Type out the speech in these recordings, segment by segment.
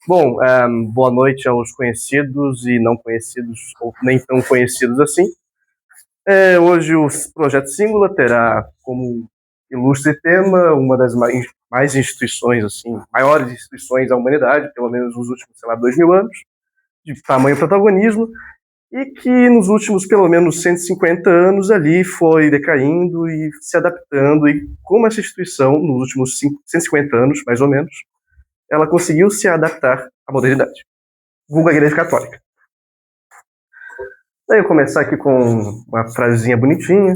Bom, boa noite aos conhecidos e não conhecidos, ou nem tão conhecidos assim. Hoje o Projeto Síngula terá como ilustre tema uma das mais instituições, assim, maiores instituições da humanidade, pelo menos nos últimos, 2.000 anos, de tamanho protagonismo, e que nos últimos, pelo menos, 150 anos ali foi decaindo e se adaptando, e como essa instituição, nos últimos 150 anos, mais ou menos, ela conseguiu se adaptar à modernidade, vulgo a Igreja Católica. Daí eu começar aqui com uma frasezinha bonitinha.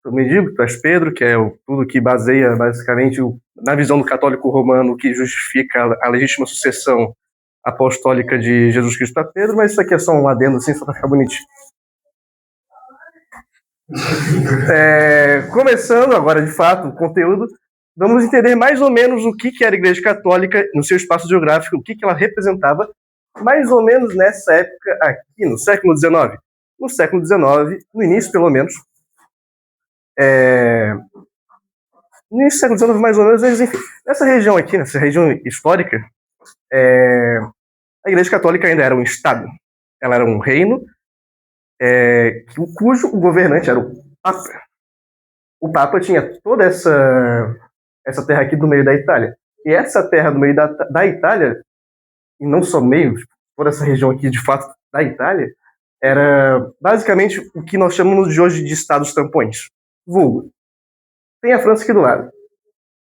Eu me digo, tu és Pedro, que é tudo que baseia basicamente na visão do católico romano que justifica a legítima sucessão apostólica de Jesus Cristo a Pedro, mas isso aqui é só um adendo assim, só para ficar bonitinho. Começando agora, de fato, o conteúdo, vamos entender mais ou menos o que era a Igreja Católica no seu espaço geográfico, o que ela representava, mais ou menos nessa época aqui, no século XIX. No século XIX, no início pelo menos, no início do século XIX, mais ou menos, enfim, nessa região aqui, nessa região histórica, a Igreja Católica ainda era um Estado. Ela era um reino cujo governante era o Papa. O Papa tinha toda essa terra aqui do meio da Itália. E essa terra do meio da Itália, e não só meio, toda essa região aqui, de fato, da Itália, era basicamente o que nós chamamos de hoje de estados tampões. Vulgo. Tem a França aqui do lado.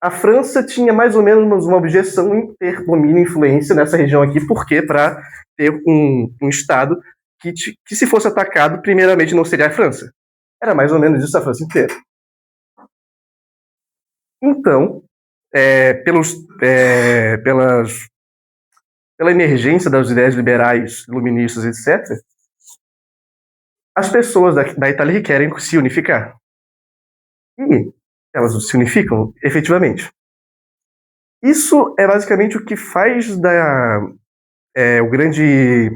A França tinha mais ou menos uma objeção em ter domínio e influência nessa região aqui, porque para ter um Estado que se fosse atacado, primeiramente não seria a França. Era mais ou menos isso a França inteira. Então, pela emergência das ideias liberais, iluministas, etc., as pessoas da Itália querem se unificar. E elas se unificam efetivamente. Isso é basicamente o que faz o grande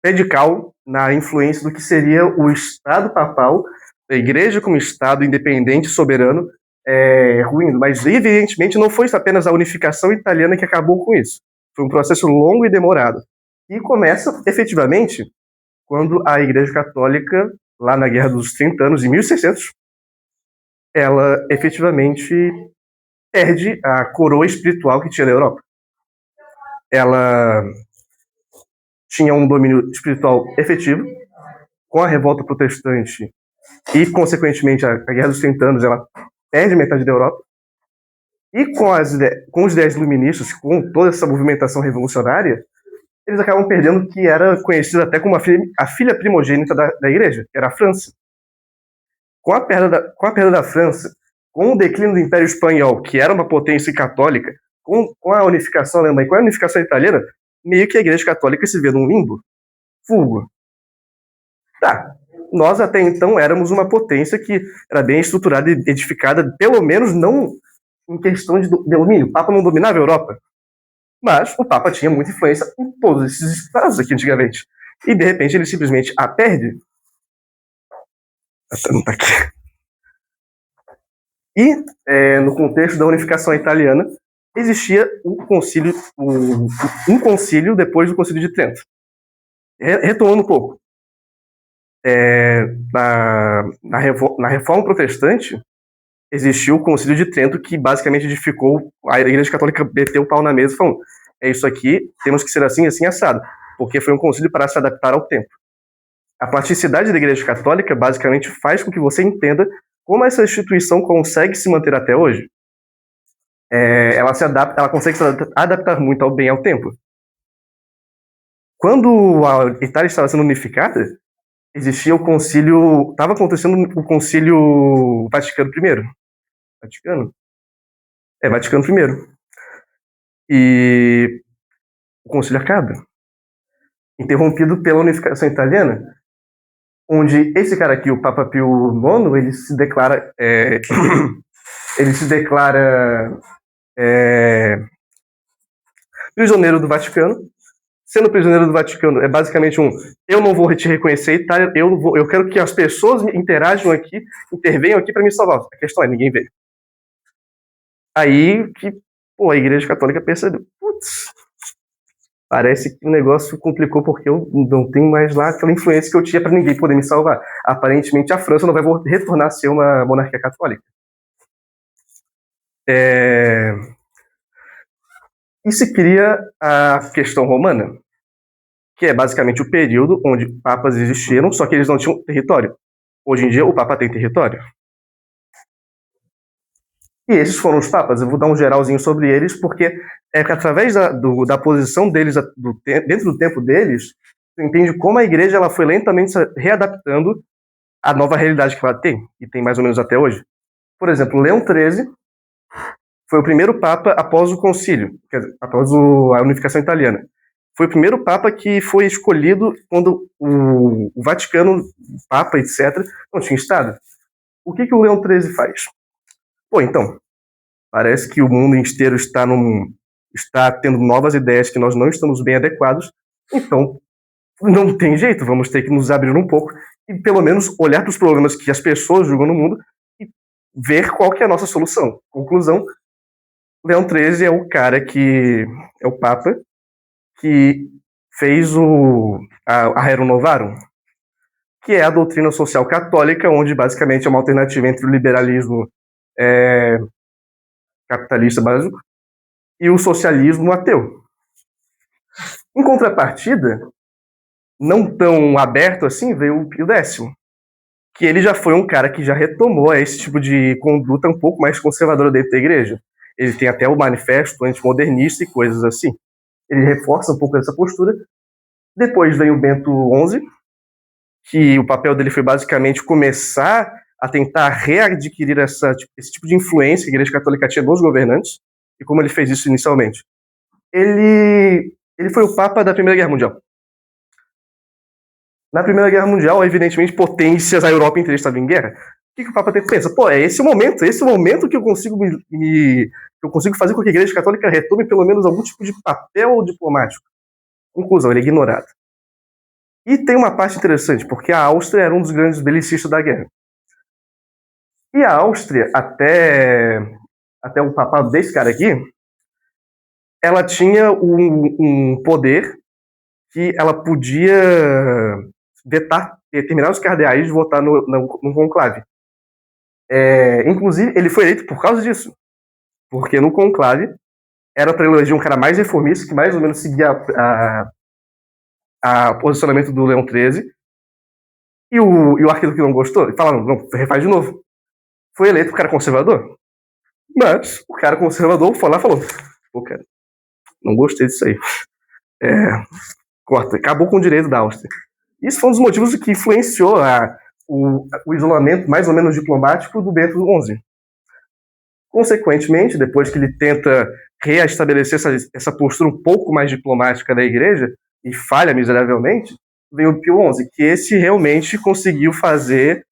pé de cal na influência do que seria o Estado papal, a Igreja como Estado independente, soberano, ruindo. Mas, evidentemente, não foi apenas a unificação italiana que acabou com isso. Foi um processo longo e demorado. E começa, efetivamente, quando a Igreja Católica, lá na Guerra dos 30 Anos, em 1600, ela efetivamente perde a coroa espiritual que tinha na Europa. Ela tinha um domínio espiritual efetivo, com a revolta protestante e, consequentemente, a Guerra dos 30 Anos, ela perde metade da Europa. E com os ideias iluministas, com toda essa movimentação revolucionária, eles acabam perdendo o que era conhecido até como a filha primogênita da Igreja, que era a França. Com a perda da França, com o declínio do Império Espanhol, que era uma potência católica, com a unificação alemã e com a unificação italiana, meio que a Igreja Católica se vê num limbo. Vulgo. Tá, nós até então éramos uma potência que era bem estruturada e edificada, pelo menos não em questão de domínio. O Papa não dominava a Europa, mas o Papa tinha muita influência em todos esses estados aqui antigamente. E, de repente, ele simplesmente a perde. Não tá aqui. E, no contexto da unificação italiana, existia um concílio depois do Concílio de Trento. Retomando um pouco. Na Reforma Protestante, existiu o Concílio de Trento, que basicamente edificou, a Igreja Católica meteu o pau na mesa e falou: é isso aqui, temos que ser assim, assim, assado, porque foi um concílio para se adaptar ao tempo. A plasticidade da Igreja Católica basicamente faz com que você entenda como essa instituição consegue se manter até hoje. Ela consegue se adaptar muito bem ao tempo. Quando a Itália estava sendo unificada, existia o concílio, estava acontecendo o concílio Vaticano I. Vaticano I. E o concílio acaba, interrompido pela unificação italiana, onde esse cara aqui, o Papa Pio IX, ele se declara prisioneiro do Vaticano. Sendo prisioneiro do Vaticano, é basicamente eu não vou te reconhecer, Itália, eu quero que as pessoas interajam aqui, intervenham aqui para me salvar. A questão é, ninguém veio. Aí que Pô, a Igreja Católica percebeu, putz, parece que o negócio complicou porque eu não tenho mais lá aquela influência que eu tinha para ninguém poder me salvar. Aparentemente, a França não vai retornar a ser uma monarquia católica. E se cria a questão romana, que é basicamente o período onde papas existiram, só que eles não tinham território. Hoje em dia, o papa tem território. E esses foram os papas. Eu vou dar um geralzinho sobre eles, porque é que através da posição deles, dentro do tempo deles, você entende como a igreja ela foi lentamente se readaptando à nova realidade que ela tem, e tem mais ou menos até hoje. Por exemplo, Leão XIII foi o primeiro papa após o concílio, quer dizer, após a unificação italiana. Foi o primeiro papa que foi escolhido quando o Vaticano, o papa, etc., não tinha Estado. O que o Leão XIII faz? Pô, então, parece que o mundo inteiro está tendo novas ideias que nós não estamos bem adequados, então não tem jeito, vamos ter que nos abrir um pouco e pelo menos olhar para os problemas que as pessoas julgam no mundo e ver qual que é a nossa solução. Conclusão, Leão XIII é o cara que é o Papa que fez a Rerum Novarum, que é a doutrina social católica, onde basicamente é uma alternativa entre o liberalismo capitalista básico e o socialismo ateu. Em contrapartida, não tão aberto assim, veio o Pio X, que ele já foi um cara que já retomou esse tipo de conduta um pouco mais conservadora dentro da igreja. Ele tem até o manifesto antimodernista e coisas assim. Ele reforça um pouco essa postura. Depois vem o Bento XI, que o papel dele foi basicamente começar a tentar readquirir esse tipo de influência que a Igreja Católica tinha dos governantes, e como ele fez isso inicialmente. Ele foi o Papa da Primeira Guerra Mundial. Na Primeira Guerra Mundial, evidentemente, potências, a Europa inteira estava em guerra. O que o Papa pensa? Pô, é esse o momento que eu consigo eu consigo fazer com que a Igreja Católica retome pelo menos algum tipo de papel diplomático. Conclusão, ele é ignorado. E tem uma parte interessante, porque a Áustria era um dos grandes belicistas da guerra. E a Áustria, até o papado desse cara aqui, ela tinha um poder que ela podia vetar determinados cardeais de votar no conclave. Inclusive, ele foi eleito por causa disso. Porque no conclave era para eleger um cara mais reformista, que mais ou menos seguia a posicionamento do Leão XIII. E o arquiduque não gostou. E falaram, não, refaz de novo. Foi eleito o cara conservador. Mas o cara conservador foi lá e falou, pô, cara, não gostei disso aí. Corta. Acabou com o direito da Áustria. Isso foi um dos motivos que influenciou o isolamento mais ou menos diplomático do Bento XI. Consequentemente, depois que ele tenta reestabelecer essa postura um pouco mais diplomática da igreja, e falha miseravelmente, vem o Pio XI, que esse realmente conseguiu fazer...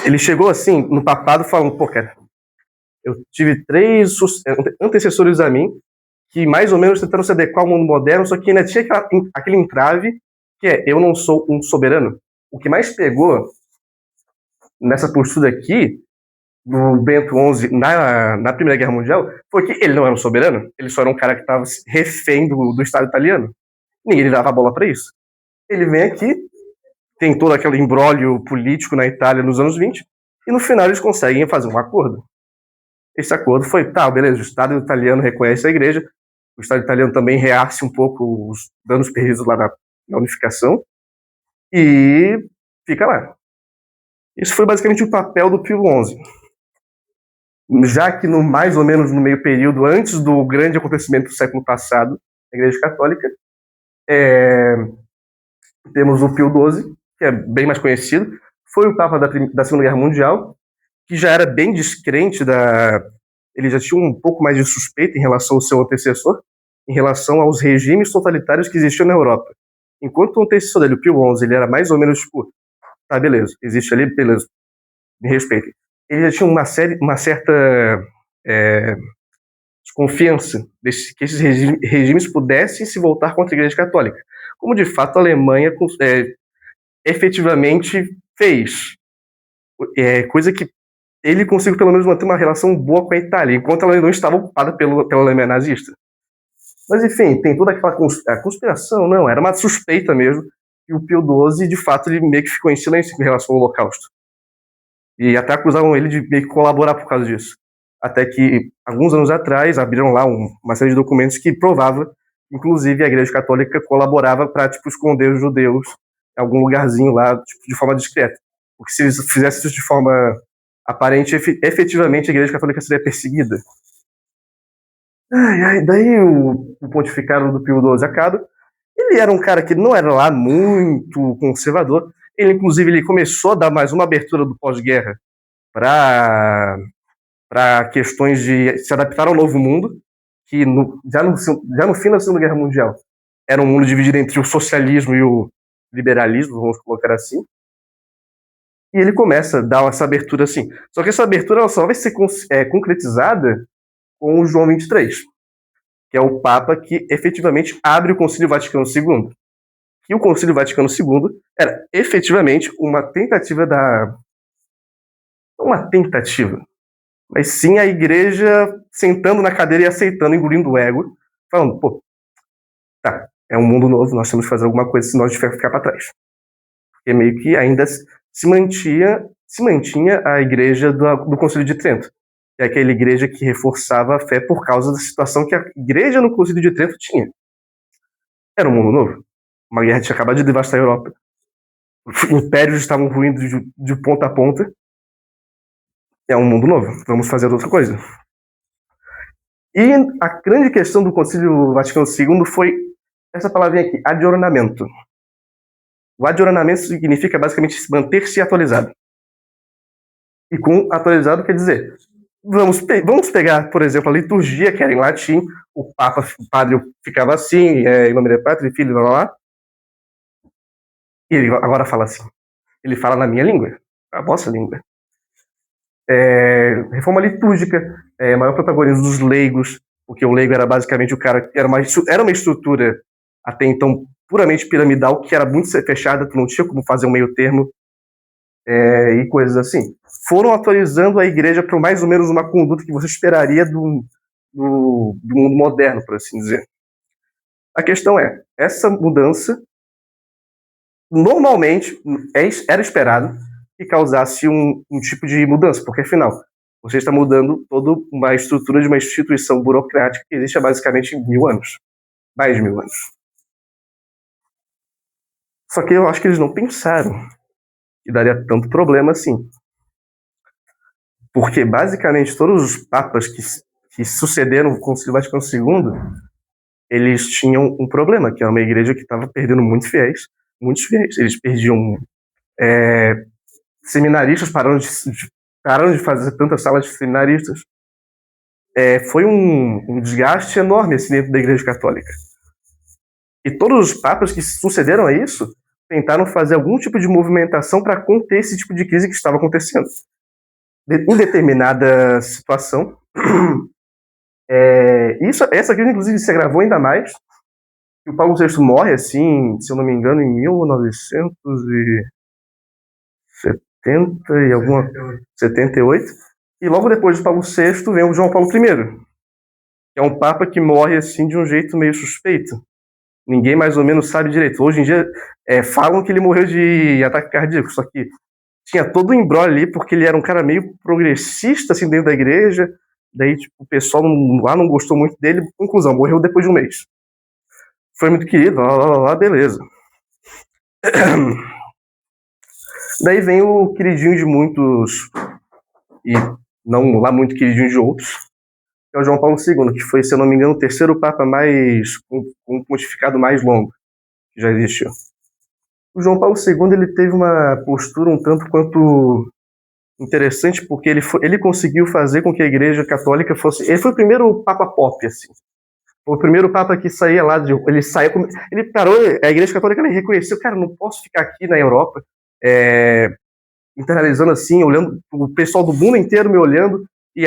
Ele chegou assim, no papado, falando, pô, cara, eu tive 3 antecessores a mim, que mais ou menos tentaram se adequar ao mundo moderno, só que ainda tinha aquele entrave, que é, eu não sou um soberano. O que mais pegou nessa postura aqui, do Bento XI na Primeira Guerra Mundial, foi que ele não era um soberano, ele só era um cara que estava refém do Estado italiano. Ninguém dava bola para isso. Ele vem aqui, tem todo aquele imbróglio político na Itália nos anos 20, e no final eles conseguem fazer um acordo. Esse acordo foi, tá, beleza, o Estado italiano reconhece a igreja, o Estado italiano também reasse um pouco os danos perdidos lá na unificação, e fica lá. Isso foi basicamente o papel do Pio XI. Já que mais ou menos no meio período, antes do grande acontecimento do século passado, na Igreja Católica, temos o Pio XII, que é bem mais conhecido, foi o Papa da Segunda Guerra Mundial, que já era bem descrente ele já tinha um pouco mais de suspeita em relação ao seu antecessor, em relação aos regimes totalitários que existiam na Europa. Enquanto o antecessor dele, o Pio XI, ele era mais ou menos tipo, tá, beleza, existe ali, beleza, me respeitem. Ele já tinha uma certa desconfiança que esses regimes pudessem se voltar contra a Igreja Católica, como de fato a Alemanha efetivamente fez. Coisa que ele conseguiu pelo menos manter uma relação boa com a Itália, enquanto ela não estava ocupada pela Alemanha nazista. Mas enfim, tem toda aquela conspiração, não, era uma suspeita mesmo, e o Pio XII, de fato, ele meio que ficou em silêncio em relação ao Holocausto. E até acusavam ele de meio que colaborar por causa disso. Até que, alguns anos atrás, abriram lá uma série de documentos que provava, inclusive, a Igreja Católica colaborava para, tipo, esconder os judeus em algum lugarzinho lá, tipo, de forma discreta. Porque se eles fizessem isso de forma aparente, efetivamente a Igreja Católica seria perseguida. Daí o pontificado do Pio XII acaba. Ele era um cara que não era lá muito conservador. Ele, inclusive, ele começou a dar mais uma abertura do pós-guerra para questões de se adaptar ao novo mundo, que já no fim da Segunda Guerra Mundial era um mundo dividido entre o socialismo e o liberalismo, vamos colocar assim. E ele começa a dar essa abertura assim. Só que essa abertura ela só vai ser concretizada com o João XXIII, que é o Papa que efetivamente abre o Concílio Vaticano II. E o Concílio Vaticano II era efetivamente uma tentativa não uma tentativa, mas sim a igreja sentando na cadeira e aceitando, engolindo o ego, falando, pô, tá, é um mundo novo, nós temos que fazer alguma coisa, senão a gente vai ficar para trás. Porque meio que ainda se mantinha a igreja do Concílio de Trento, que é aquela igreja que reforçava a fé por causa da situação que a igreja no Concílio de Trento tinha. Era um mundo novo. Uma guerra tinha acabado de devastar a Europa. Impérios estavam ruindo de ponta a ponta. É um mundo novo. Vamos fazer outra coisa. E a grande questão do Concílio Vaticano II foi essa palavrinha aqui, adornamento. O adornamento significa basicamente manter-se atualizado. E com atualizado quer dizer, vamos pegar, por exemplo, a liturgia, que era em latim, o padre ficava assim, em nome do Pai, Filho, blá, blá, blá. E ele agora fala assim. Ele fala na minha língua, a vossa língua. Reforma litúrgica, maior protagonismo dos leigos, porque o leigo era basicamente o cara que era uma estrutura até então puramente piramidal, que era muito fechada, tu não tinha como fazer um meio termo, e coisas assim. Foram atualizando a igreja para mais ou menos uma conduta que você esperaria do mundo moderno, por assim dizer. A questão é, essa mudança normalmente era esperado que causasse um tipo de mudança, porque afinal, você está mudando toda uma estrutura de uma instituição burocrática que existe há basicamente 1000 anos. Mais de 1000 anos. Só que eu acho que eles não pensaram que daria tanto problema assim. Porque basicamente todos os papas que sucederam o Concílio Vaticano II, eles tinham um problema, que era uma igreja que estava perdendo muitos fiéis. Eles perdiam seminaristas, pararam de fazer tantas salas de seminaristas. Foi um desgaste enorme assim, dentro da Igreja Católica. E todos os papas que sucederam a isso tentaram fazer algum tipo de movimentação para conter esse tipo de crise que estava acontecendo. Em determinada situação, essa crise, inclusive, se agravou ainda mais. O Paulo VI morre, assim, se eu não me engano, em 1978. E logo depois do Paulo VI vem o João Paulo I, que é um papa que morre assim de um jeito meio suspeito. Ninguém mais ou menos sabe direito. Hoje em dia falam que ele morreu de ataque cardíaco, só que tinha todo o embrolho ali, porque ele era um cara meio progressista assim dentro da igreja. Daí tipo, o pessoal lá não gostou muito dele. Conclusão, morreu depois de um mês. Foi muito querido, beleza. Daí vem o queridinho de muitos, e não lá muito queridinho de outros, que é o João Paulo II, que foi, se eu não me engano, o terceiro papa com um pontificado mais longo que já existiu. O João Paulo II ele teve uma postura um tanto quanto interessante, porque ele conseguiu fazer com que a Igreja Católica fosse... Ele foi o primeiro papa pop, assim. Foi o primeiro papa que saía lá de... Ele parou, a Igreja Católica reconheceu, cara, não posso ficar aqui na Europa internalizando assim, olhando o pessoal do mundo inteiro me olhando e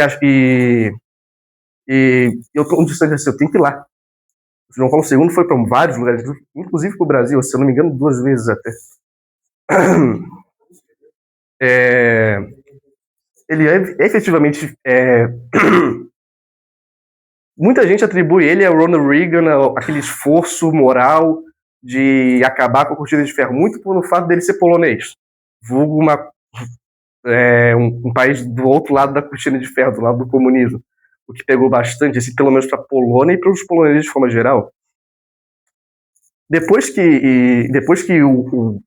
eu tô distante assim, eu tenho que ir lá. O João Paulo II foi para vários lugares, inclusive para o Brasil, se eu não me engano, 2 vezes até. ele efetivamente muita gente atribui ele ao Ronald Reagan, aquele esforço moral de acabar com a cortina de ferro, muito pelo fato dele ser polonês, vulgo um país do outro lado da cortina de ferro, do lado do comunismo, o que pegou bastante, assim, pelo menos para a Polônia e para os poloneses de forma geral. Depois que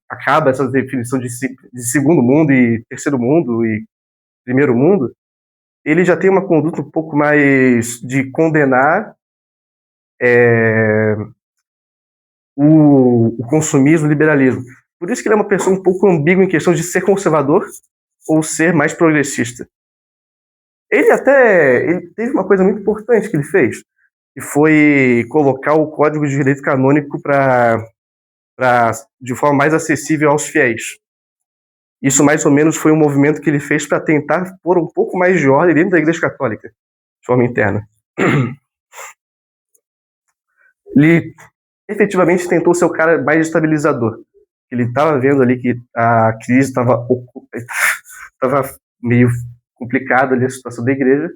acaba essa definição de segundo mundo e terceiro mundo e primeiro mundo, ele já tem uma conduta um pouco mais de condenar o consumismo e o liberalismo. Por isso que ele é uma pessoa um pouco ambígua em questão de ser conservador ou ser mais progressista. Ele teve uma coisa muito importante que ele fez, que foi colocar o Código de Direito Canônico de forma mais acessível aos fiéis. Isso mais ou menos foi um movimento que ele fez para tentar pôr um pouco mais de ordem dentro da Igreja Católica, de forma interna. Ele efetivamente tentou ser o cara mais estabilizador. Ele estava vendo ali que a crise estava meio complicada ali a situação da igreja,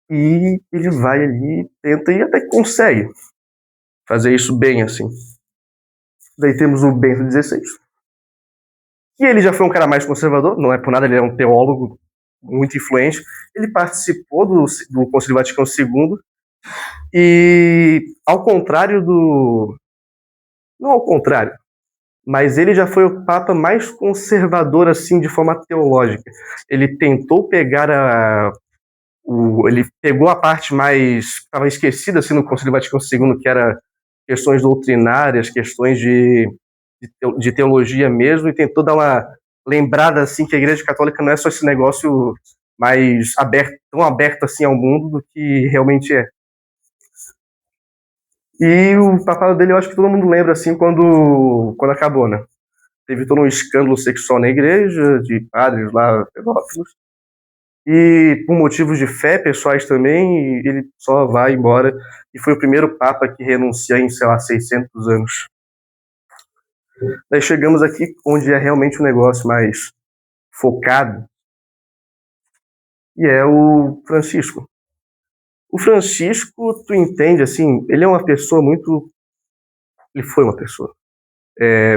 e ele vai ali, tenta e até consegue fazer isso bem, assim. Daí temos o Bento XVI, que ele já foi um cara mais conservador, não é por nada, ele é um teólogo muito influente. Ele participou do Concílio Vaticano II, e ao contrário não ao contrário, mas ele já foi o papa mais conservador, assim, de forma teológica. Ele tentou pegar ele pegou a parte mais estava esquecida, assim, no Concílio Vaticano II, que era questões doutrinárias, questões de teologia mesmo, e tentou dar uma lembrada, assim, que a Igreja Católica não é só esse negócio mais aberto, tão aberto assim ao mundo do que realmente é. E o papado dele, eu acho que todo mundo lembra, assim, quando acabou, né? Teve todo um escândalo sexual na igreja, de padres lá, pedófilos, e por motivos de fé pessoais também, ele só vai embora, e foi o primeiro papa que renuncia em, sei lá, 600 anos. Daí chegamos aqui onde é realmente um negócio mais focado, e é o Francisco. O Francisco, tu entende, assim, ele é uma pessoa muito... Ele foi uma pessoa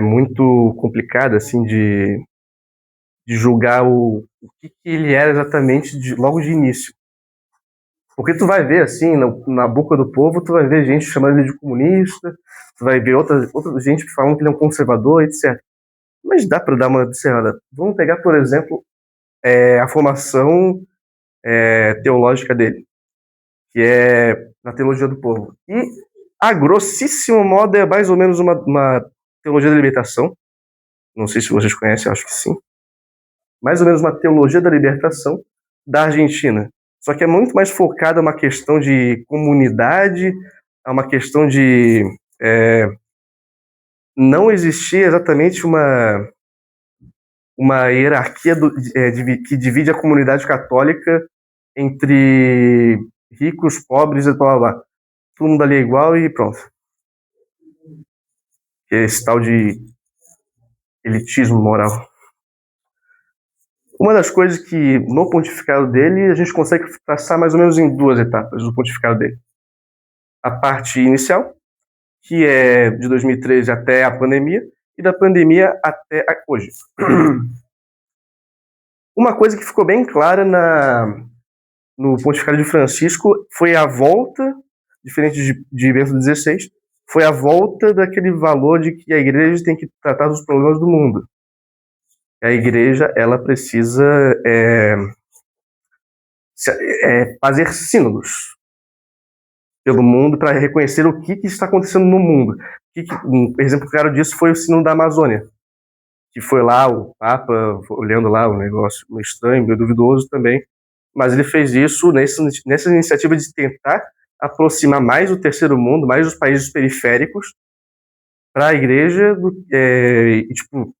muito complicada, assim, de julgar o que ele era exatamente logo de início. Porque tu vai ver, assim, na boca do povo, tu vai ver gente chamando ele de comunista, tu vai ver outra gente falando que ele é um conservador, etc. Mas dá para dar uma observada. Vamos pegar, por exemplo, a formação teológica dele, que é na teologia do povo. E, a grossíssimo modo, é mais ou menos uma teologia da libertação. Não sei se vocês conhecem, acho que sim. Mais ou menos uma teologia da libertação da Argentina. Só que é muito mais focada uma questão de comunidade, é uma questão de não existir exatamente uma hierarquia que divide a comunidade católica entre ricos, pobres e blá blá blá. Todo mundo ali é igual e pronto. Que é esse tal de elitismo moral. Uma das coisas que, no pontificado dele, a gente consegue traçar mais ou menos em duas etapas do pontificado dele. A parte inicial, que é de 2013 até a pandemia, e da pandemia até hoje. Uma coisa que ficou bem clara no pontificado de Francisco foi a volta, diferente de Bento XVI, foi a volta daquele valor de que a igreja tem que tratar dos problemas do mundo. A igreja, ela precisa fazer sínodos pelo mundo para reconhecer o que está acontecendo no mundo. Um exemplo claro disso foi o Sínodo da Amazônia, que foi lá o Papa olhando lá o negócio meio estranho, meio duvidoso também, mas ele fez isso nessa iniciativa de tentar aproximar mais o terceiro mundo, mais os países periféricos para a igreja, tipo,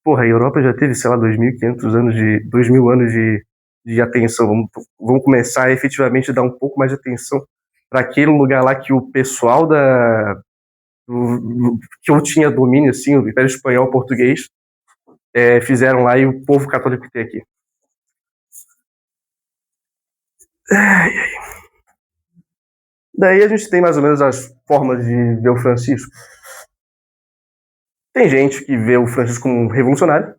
porra, a Europa já teve, sei lá, 2.000 anos de atenção. Vamos começar a efetivamente dar um pouco mais de atenção para aquele lugar lá que o pessoal que eu tinha domínio, assim, o Império Espanhol, português, fizeram lá, e o povo católico que tem aqui. Daí a gente tem mais ou menos as formas de ver o Francisco. Tem gente que vê o Francisco como um revolucionário,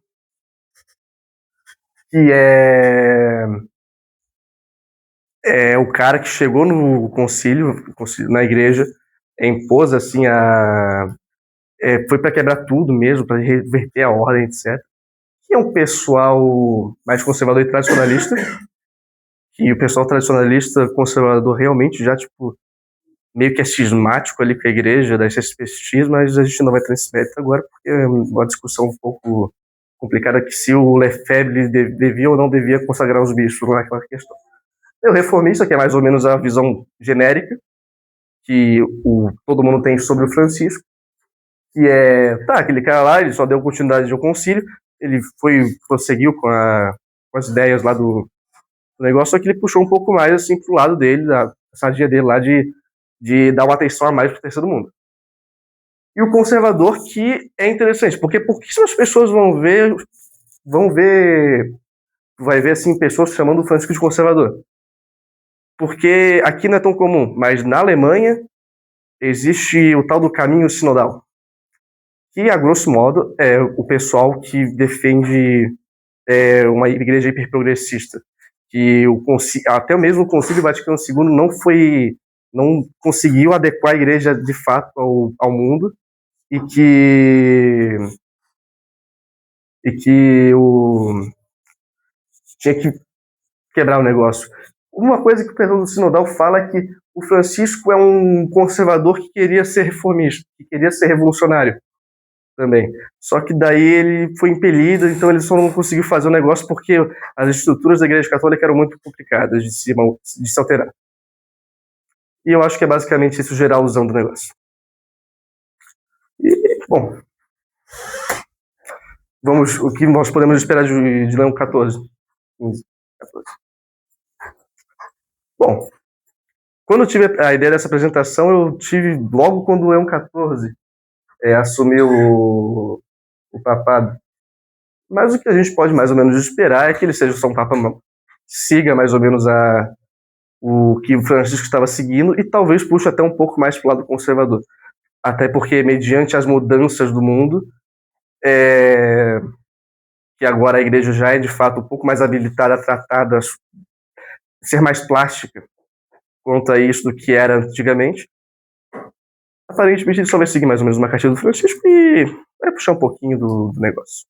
que é o cara que chegou no concílio na igreja, impôs assim foi para quebrar tudo mesmo, para reverter a ordem, etc. Que é um pessoal mais conservador e tradicionalista, que o pessoal tradicionalista conservador realmente já tipo meio que é cismático ali com a igreja, das SPCs, mas a gente não vai entrar nesse mérito agora, porque é uma discussão um pouco complicada que se o Lefebvre devia ou não devia consagrar os bispos naquela questão. O reformista, que é mais ou menos a visão genérica que todo mundo tem sobre o Francisco, que aquele cara lá, ele só deu continuidade ao concílio, ele prosseguiu com as ideias lá do negócio, só que ele puxou um pouco mais assim pro lado dele, da sadia dele lá de dar uma atenção a mais pro terceiro mundo. E o conservador, que é interessante, porque pouquíssimas pessoas vai ver assim pessoas chamando o Francisco de conservador. Porque aqui não é tão comum, mas na Alemanha existe o tal do caminho sinodal, que a grosso modo é o pessoal que defende uma igreja hiperprogressista, que até mesmo o Concílio Vaticano II não conseguiu adequar a igreja de fato ao mundo, e que tinha que quebrar o negócio. Uma coisa que o Pedro Sinodal fala é que o Francisco é um conservador que queria ser reformista, que queria ser revolucionário também. Só que daí ele foi impelido, então ele só não conseguiu fazer o negócio porque as estruturas da Igreja Católica eram muito complicadas de se alterar. E eu acho que é basicamente isso, geralzão do negócio. E, bom, o que nós podemos esperar de Leão XIV? 15, 14. Bom, quando eu tive a ideia dessa apresentação, eu tive logo quando o Leão XIV assumiu o papado. Mas o que a gente pode mais ou menos esperar é que ele seja só um papa, siga mais ou menos o que o Francisco estava seguindo e talvez puxe até um pouco mais para o lado conservador. Até porque, mediante as mudanças do mundo, que agora a igreja já é de fato um pouco mais habilitada a tratar ser mais plástica quanto a isso do que era antigamente, aparentemente ele só vai seguir mais ou menos uma cartilha do Francisco e vai puxar um pouquinho do negócio.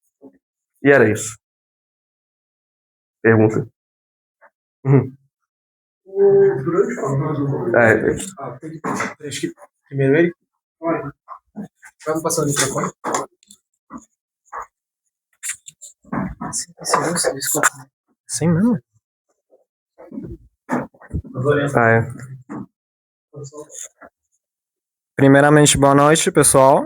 E era isso. Pergunta. Acho que primeiro ele. Vamos passar o microfone. Desculpa. Sim, não. Primeiramente, boa noite, pessoal.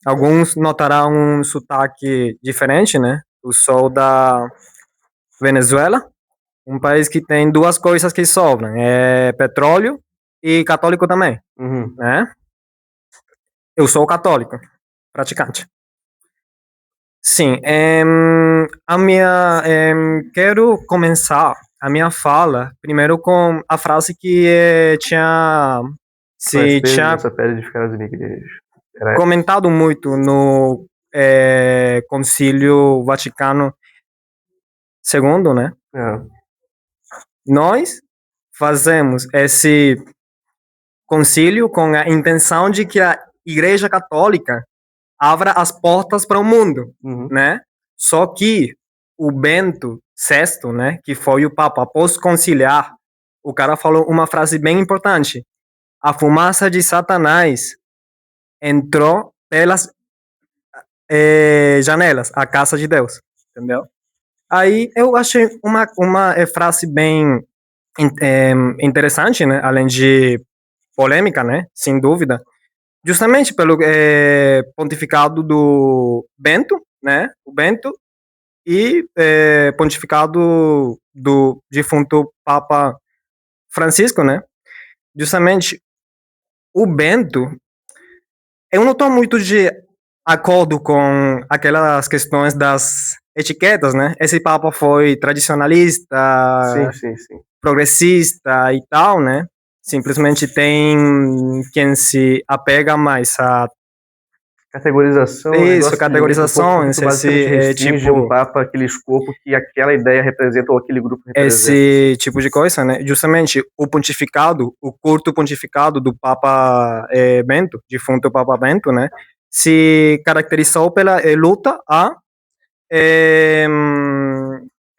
Alguns notarão um sotaque diferente, né? Eu sou da Venezuela, um país que tem duas coisas que sobram, petróleo e católico também, né? Eu sou católico, praticante. Sim, quero começar a minha fala primeiro com a frase que tinha comentado muito no Concílio Vaticano II, né? Nós fazemos esse concílio com a intenção de que a Igreja Católica abra as portas para o mundo, né? Só que o Bento VI, né, que foi o Papa após conciliar, o cara falou uma frase bem importante: a fumaça de Satanás entrou pelas janelas, a casa de Deus, entendeu? Aí eu achei uma frase bem interessante, né? Além de polêmica, né? Sem dúvida. Justamente pelo pontificado do Bento, né? O Bento e pontificado do defunto Papa Francisco, né? Justamente o Bento, eu não estou muito de acordo com aquelas questões das etiquetas, né? Esse Papa foi tradicionalista, Sim, sim, sim. progressista e tal, né? Simplesmente tem quem se apega mais a Categorização é um isso, negócio que um pouco categorizações, muito basicamente restringe um tipo papa aquele escopo que aquela ideia representa ou aquele grupo representa. esse tipo de coisa, né? Justamente o pontificado, o curto pontificado do Papa Bento, defunto Papa Bento, né? Se caracterizou pela luta a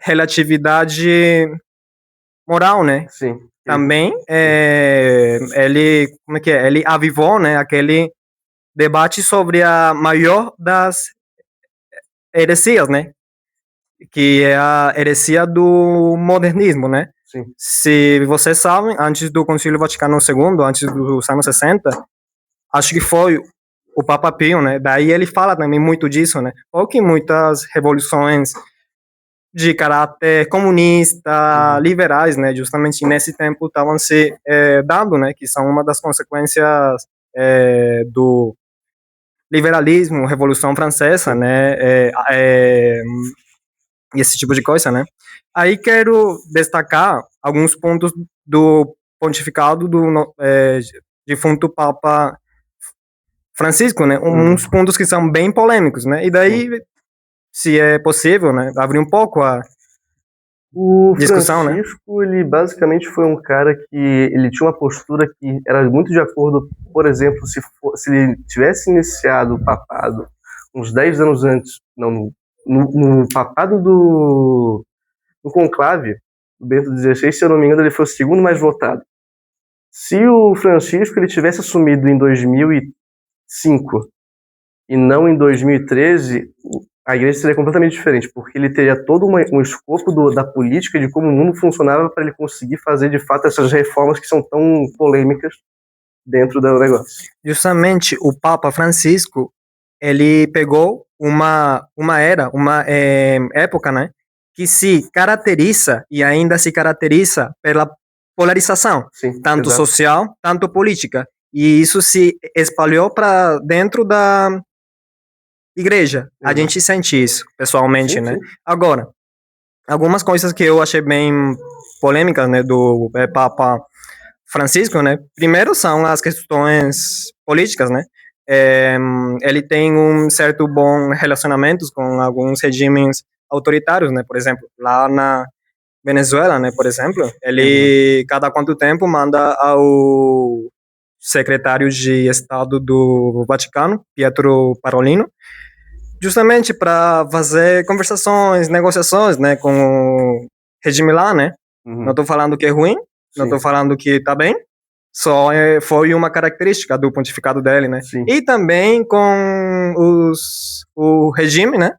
relatividade moral, né? Sim. Também ele, como é que é? Ele avivou, né? Aquele debate sobre a maior das heresias, né? Que é a heresia do modernismo, né? Sim. Se vocês sabem, antes do Concílio Vaticano II, antes dos anos 60, acho que foi o Papa Pio, né? Daí ele fala também muito disso, né? Porque muitas revoluções de caráter comunista, liberais, né? Justamente nesse tempo estavam se dando, né? Que são uma das consequências do liberalismo, Revolução Francesa, né? E esse tipo de coisa, né? Aí quero destacar alguns pontos do pontificado do defunto Papa Francisco, né? Uns pontos que são bem polêmicos, né? E daí, se é possível, né? Abrir um pouco a o discussão, né? Francisco, ele basicamente foi um cara que ele tinha uma postura que era muito de acordo, por exemplo, se ele tivesse iniciado o papado uns 10 anos antes, não, no papado do conclave do Bento XVI, se eu não me engano, ele foi o segundo mais votado. Se o Francisco ele tivesse assumido em 2005 e não em 2013, a igreja seria completamente diferente, porque ele teria todo um escopo da política, de como o mundo funcionava, para ele conseguir fazer de fato essas reformas que são tão polêmicas dentro do negócio. Justamente o Papa Francisco, ele pegou uma época, né, que se caracteriza e ainda se caracteriza pela polarização, Sim, tanto exato. social, tanto política. E isso se espalhou para dentro da igreja. A gente sente isso, pessoalmente, Sim, né? sim. Agora, algumas coisas que eu achei bem polêmicas, né, do Papa Francisco, né? Primeiro são as questões políticas, né? Ele tem um certo bom relacionamento com alguns regimes autoritários, né? Por exemplo, lá na Venezuela, né? Por exemplo, ele cada quanto tempo manda ao secretário de Estado do Vaticano, Pietro Parolin, justamente para fazer conversações, negociações, né? Com o regime lá, né? Não estou falando que é ruim, não estou falando que está bem, só foi uma característica do pontificado dele, né? Sim. E também com o regime, né?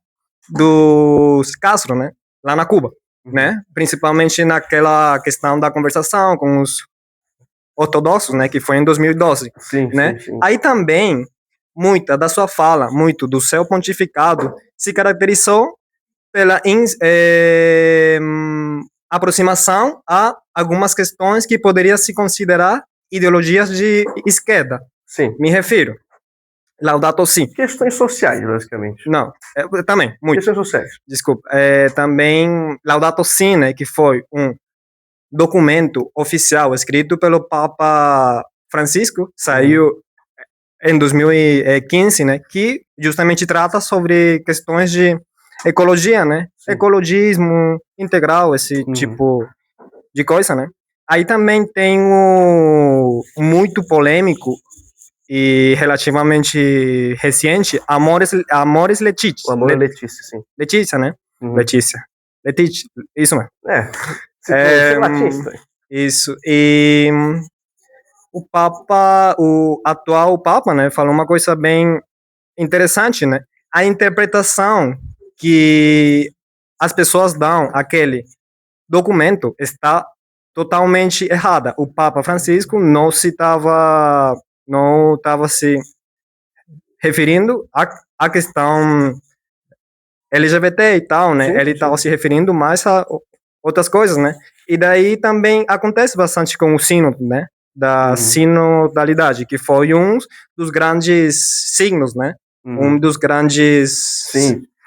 Dos Castro, né? Lá na Cuba, né? Principalmente naquela questão da conversação com os ortodoxos, né? Que foi em 2012, né? Sim. Aí também muita da sua fala, muito do seu pontificado se caracterizou pela aproximação a algumas questões que poderia se considerar ideologias de esquerda. Sim. Me refiro. Laudato Si. Questões sociais, basicamente. Não, também, muito. Questões sociais. Desculpa. Também Laudato Si, né, que foi um documento oficial escrito pelo Papa Francisco, saiu em 2015, né, que justamente trata sobre questões de ecologia, né? Sim. Ecologismo integral, esse tipo de coisa, né? Aí também tem o muito polêmico e relativamente recente, Amores Letícia. O Amor Letícia, sim. Letícia, né? Letícia, isso mesmo. Latista. Isso. E o Papa, o atual Papa, né, falou uma coisa bem interessante, né? A interpretação que as pessoas dão àquele documento está totalmente errada. O Papa Francisco não estava se referindo à questão LGBT e tal, né? Ele estava se referindo mais a outras coisas, né? E daí também acontece bastante com o sínodo, né? Da sinodalidade, que foi um dos grandes signos, né? Um dos grandes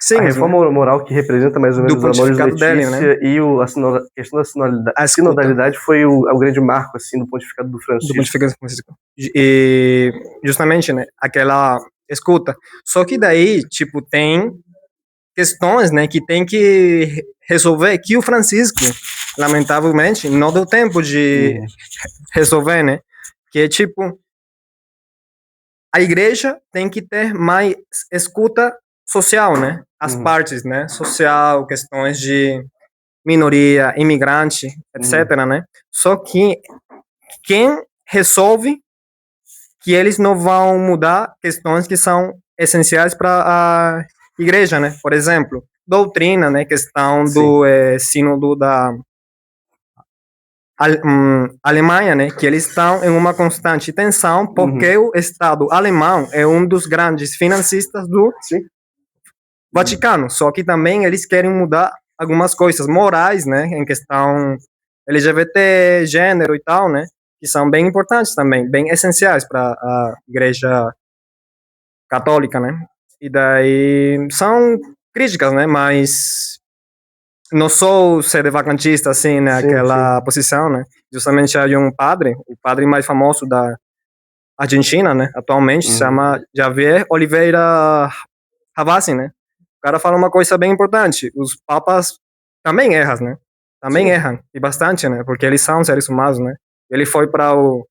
Sim, a reforma moral que representa mais ou menos do os amores de pontificado dele, né? Letícia e a questão da sinodalidade foi o grande marco, assim, do pontificado do Do Francisco. pontificado Francisco. E justamente, né, aquela escuta. Só que daí, tipo, tem questões, né, que tem que resolver, que o Francisco, lamentavelmente, não deu tempo de resolver, né? Que é tipo, a igreja tem que ter mais escuta social, né? As partes, né? Social, questões de minoria, imigrante, etc, né? Só que quem resolve que eles não vão mudar questões que são essenciais para a igreja, né? Por exemplo, doutrina, né? Questão do sínodo da Alemanha, né? Que eles estão em uma constante tensão porque o Estado alemão é um dos grandes financistas do Vaticano. Só que também eles querem mudar algumas coisas morais, né? Em questão LGBT, gênero e tal, né? Que são bem importantes também, bem essenciais para a igreja católica, né? E daí são críticas, né? Mas não sou ser vacantista, assim, naquela posição, né? Justamente há um padre, o padre mais famoso da Argentina, né? Atualmente, se chama Javier Oliveira Ravasi, né? O cara fala uma coisa bem importante. Os papas também erram, né? Também erram, e bastante, né? Porque eles são seres humanos, né? Ele foi para o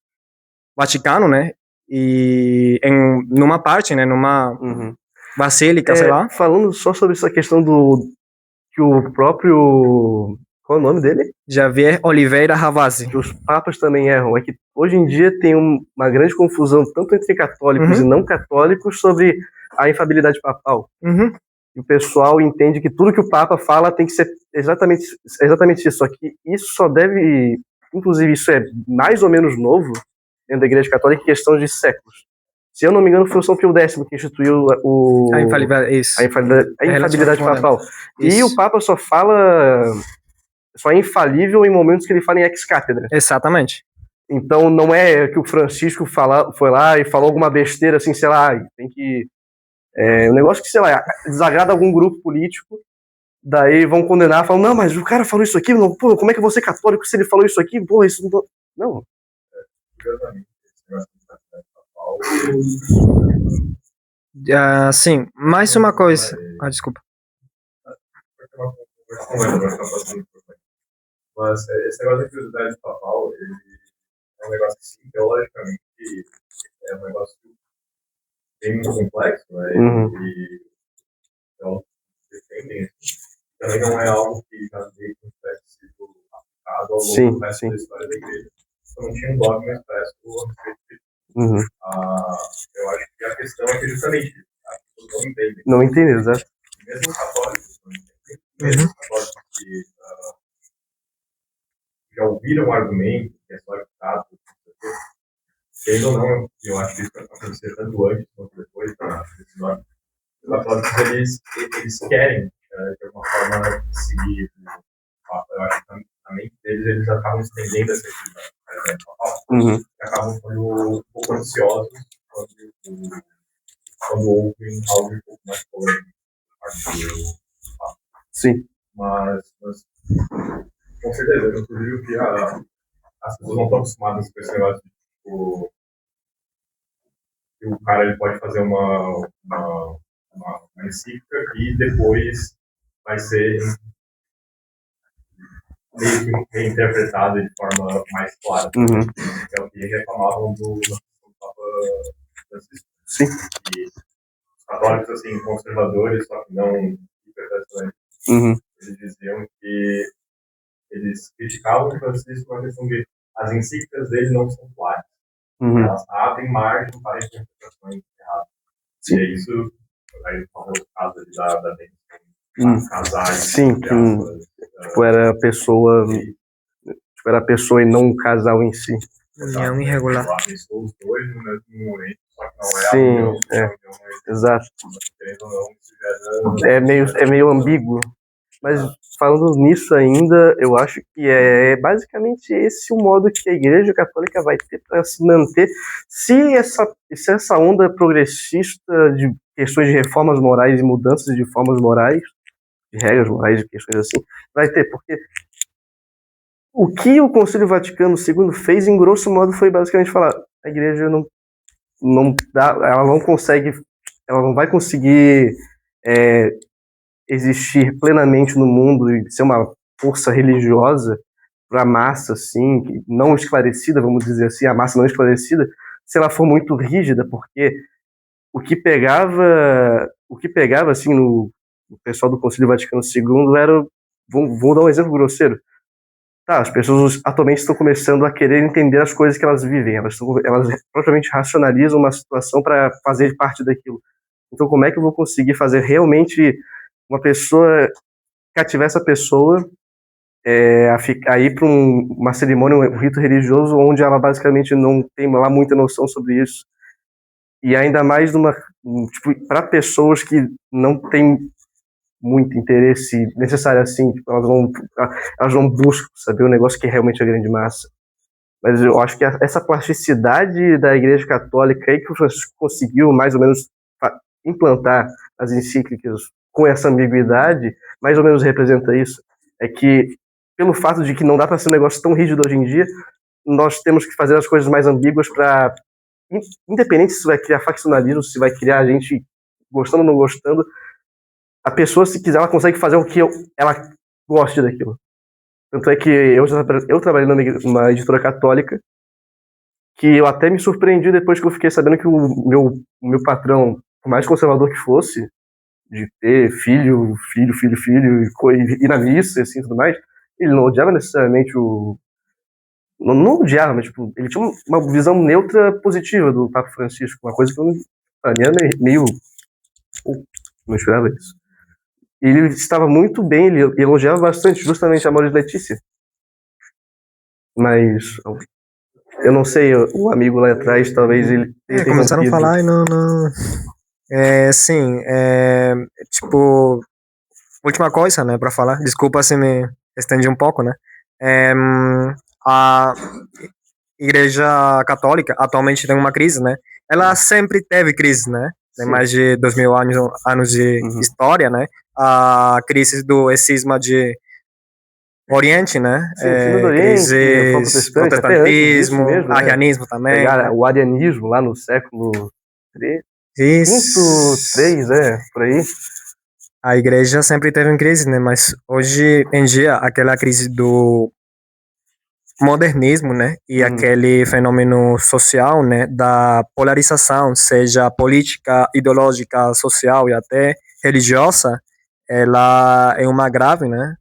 Vaticano, né? E numa parte, né? Numa basílica, sei lá. Falando só sobre essa questão do que o próprio... Qual é o nome dele? Javier Oliveira Ravasi. Que os papas também erram. É que hoje em dia tem uma grande confusão, tanto entre católicos e não católicos, sobre a infalibilidade papal. E o pessoal entende que tudo que o Papa fala tem que ser exatamente isso. Só que isso só deve... Inclusive, isso é mais ou menos novo dentro da Igreja Católica em questão de séculos. Se eu não me engano, foi o São Pio X que instituiu a infalibilidade papal. Isso. E o Papa só é infalível em momentos que ele fala em ex-cátedra. Exatamente. Então não é que o Francisco foi lá e falou alguma besteira assim, sei lá, tem que... um negócio que, sei lá, desagrada algum grupo político, daí vão condenar, falam, não, mas o cara falou isso aqui, não, pô, como é que eu vou ser católico se ele falou isso aqui? Pô, isso não... Não. Sim, mais uma coisa. Desculpa. Mas esse negócio da curiosidade papal, ele é um negócio assim, teologicamente, é um negócio bem complexo, né? E então, defendem, também não é algo que já veio com sido aplicado ao longo do resto da história da igreja. Então não tinha um dogma expresso a respeito disso. Eu acho que a questão é que justamente as pessoas não entendem. Não entendem, exato. Mesmo os católicos não entendem. Mesmo os católicos que já ouviram o argumento, que é só eficaz, querendo ou não, eu acho que isso vai acontecer tanto antes quanto depois da decisão. Os católicos, eles querem, de alguma forma, seguir o Papa. Eu acho que na mente deles, eles acabam estendendo essa decisão. E acabam ficando um pouco ansiosos quando ouvem algo um pouco mais polêmico por parte do Papa. Sim. Mas com certeza, inclusive que as pessoas não estão acostumadas com esse negócio de tipo, que o cara ele pode fazer uma encíclica e depois vai ser meio que reinterpretada de forma mais clara. Que é o que reclamavam do Papa Francisco. Sim. E os católicos, assim, conservadores, só que não hipertratores, eles diziam que eles criticavam o Francisco na questão de as encíclicas dele não são claras. Elas abrem margem para interpretações erradas. E é isso, aí falou o caso da benção, casais. Sim, que era a pessoa, era a pessoa e não um casal em si. União irregular. Abençoou os dois no mesmo momento, só que não é a união. Exato. Querendo ou não, isso já é meio ambíguo. Mas falando nisso ainda, eu acho que é basicamente esse o modo que a Igreja Católica vai ter para se manter. Se essa onda progressista de questões de reformas morais e mudanças de formas morais, de regras morais, de questões assim, vai ter, porque o que o Concílio Vaticano II fez, em grosso modo, foi basicamente falar: a Igreja não dá, ela não vai conseguir existir plenamente no mundo e ser uma força religiosa para a massa, assim, não esclarecida, vamos dizer assim, a massa não esclarecida, se ela for muito rígida, porque o que pegava assim no pessoal do Concílio Vaticano II era, vou dar um exemplo grosseiro. Tá, as pessoas atualmente estão começando a querer entender as coisas que elas vivem, elas propriamente racionalizam uma situação para fazer parte daquilo. Então, como é que eu vou conseguir fazer realmente uma pessoa, cativar essa pessoa a ir para uma cerimônia, um rito religioso, onde ela basicamente não tem lá muita noção sobre isso? E ainda mais tipo, para pessoas que não têm muito interesse necessário assim, tipo, elas não buscam saber o negócio que é realmente a grande massa. Mas eu acho que essa plasticidade da Igreja Católica aí que o Francisco conseguiu mais ou menos implantar as encíclicas com essa ambiguidade, mais ou menos representa isso. É que, pelo fato de que não dá para ser um negócio tão rígido hoje em dia, nós temos que fazer as coisas mais ambíguas para, independente se vai criar faccionalismo, se vai criar gente gostando ou não gostando, a pessoa, se quiser, ela consegue fazer o que ela goste daquilo. Tanto é que eu trabalhei numa editora católica, que eu até me surpreendi depois que eu fiquei sabendo que o meu patrão, por mais conservador que fosse, de ter filho, e ir na missa, assim, tudo mais, ele não odiava necessariamente não odiava, mas tipo, ele tinha uma visão neutra positiva do Papa Francisco, uma coisa que pra mim era meio... não esperava isso. Ele estava muito bem, ele elogiava bastante justamente a Maria Letícia. Mas eu não sei, o amigo lá atrás, talvez ele tenha começaram a falar e não... sim, tipo, última coisa, né, para falar, desculpa se me estendi um pouco, né, a Igreja Católica atualmente tem uma crise, né, ela sempre teve crise, né, tem mais de 2000 anos de história, né, a crise do cisma de Oriente, né? Do Oriente, protestantismo, arianismo também. Pegar o arianismo lá no século III, por aí. A igreja sempre teve em crise, né? Mas hoje em dia, aquela crise do modernismo, né? E aquele fenômeno social, né? Da polarização, seja política, ideológica, social e até religiosa, ela é uma grave, né?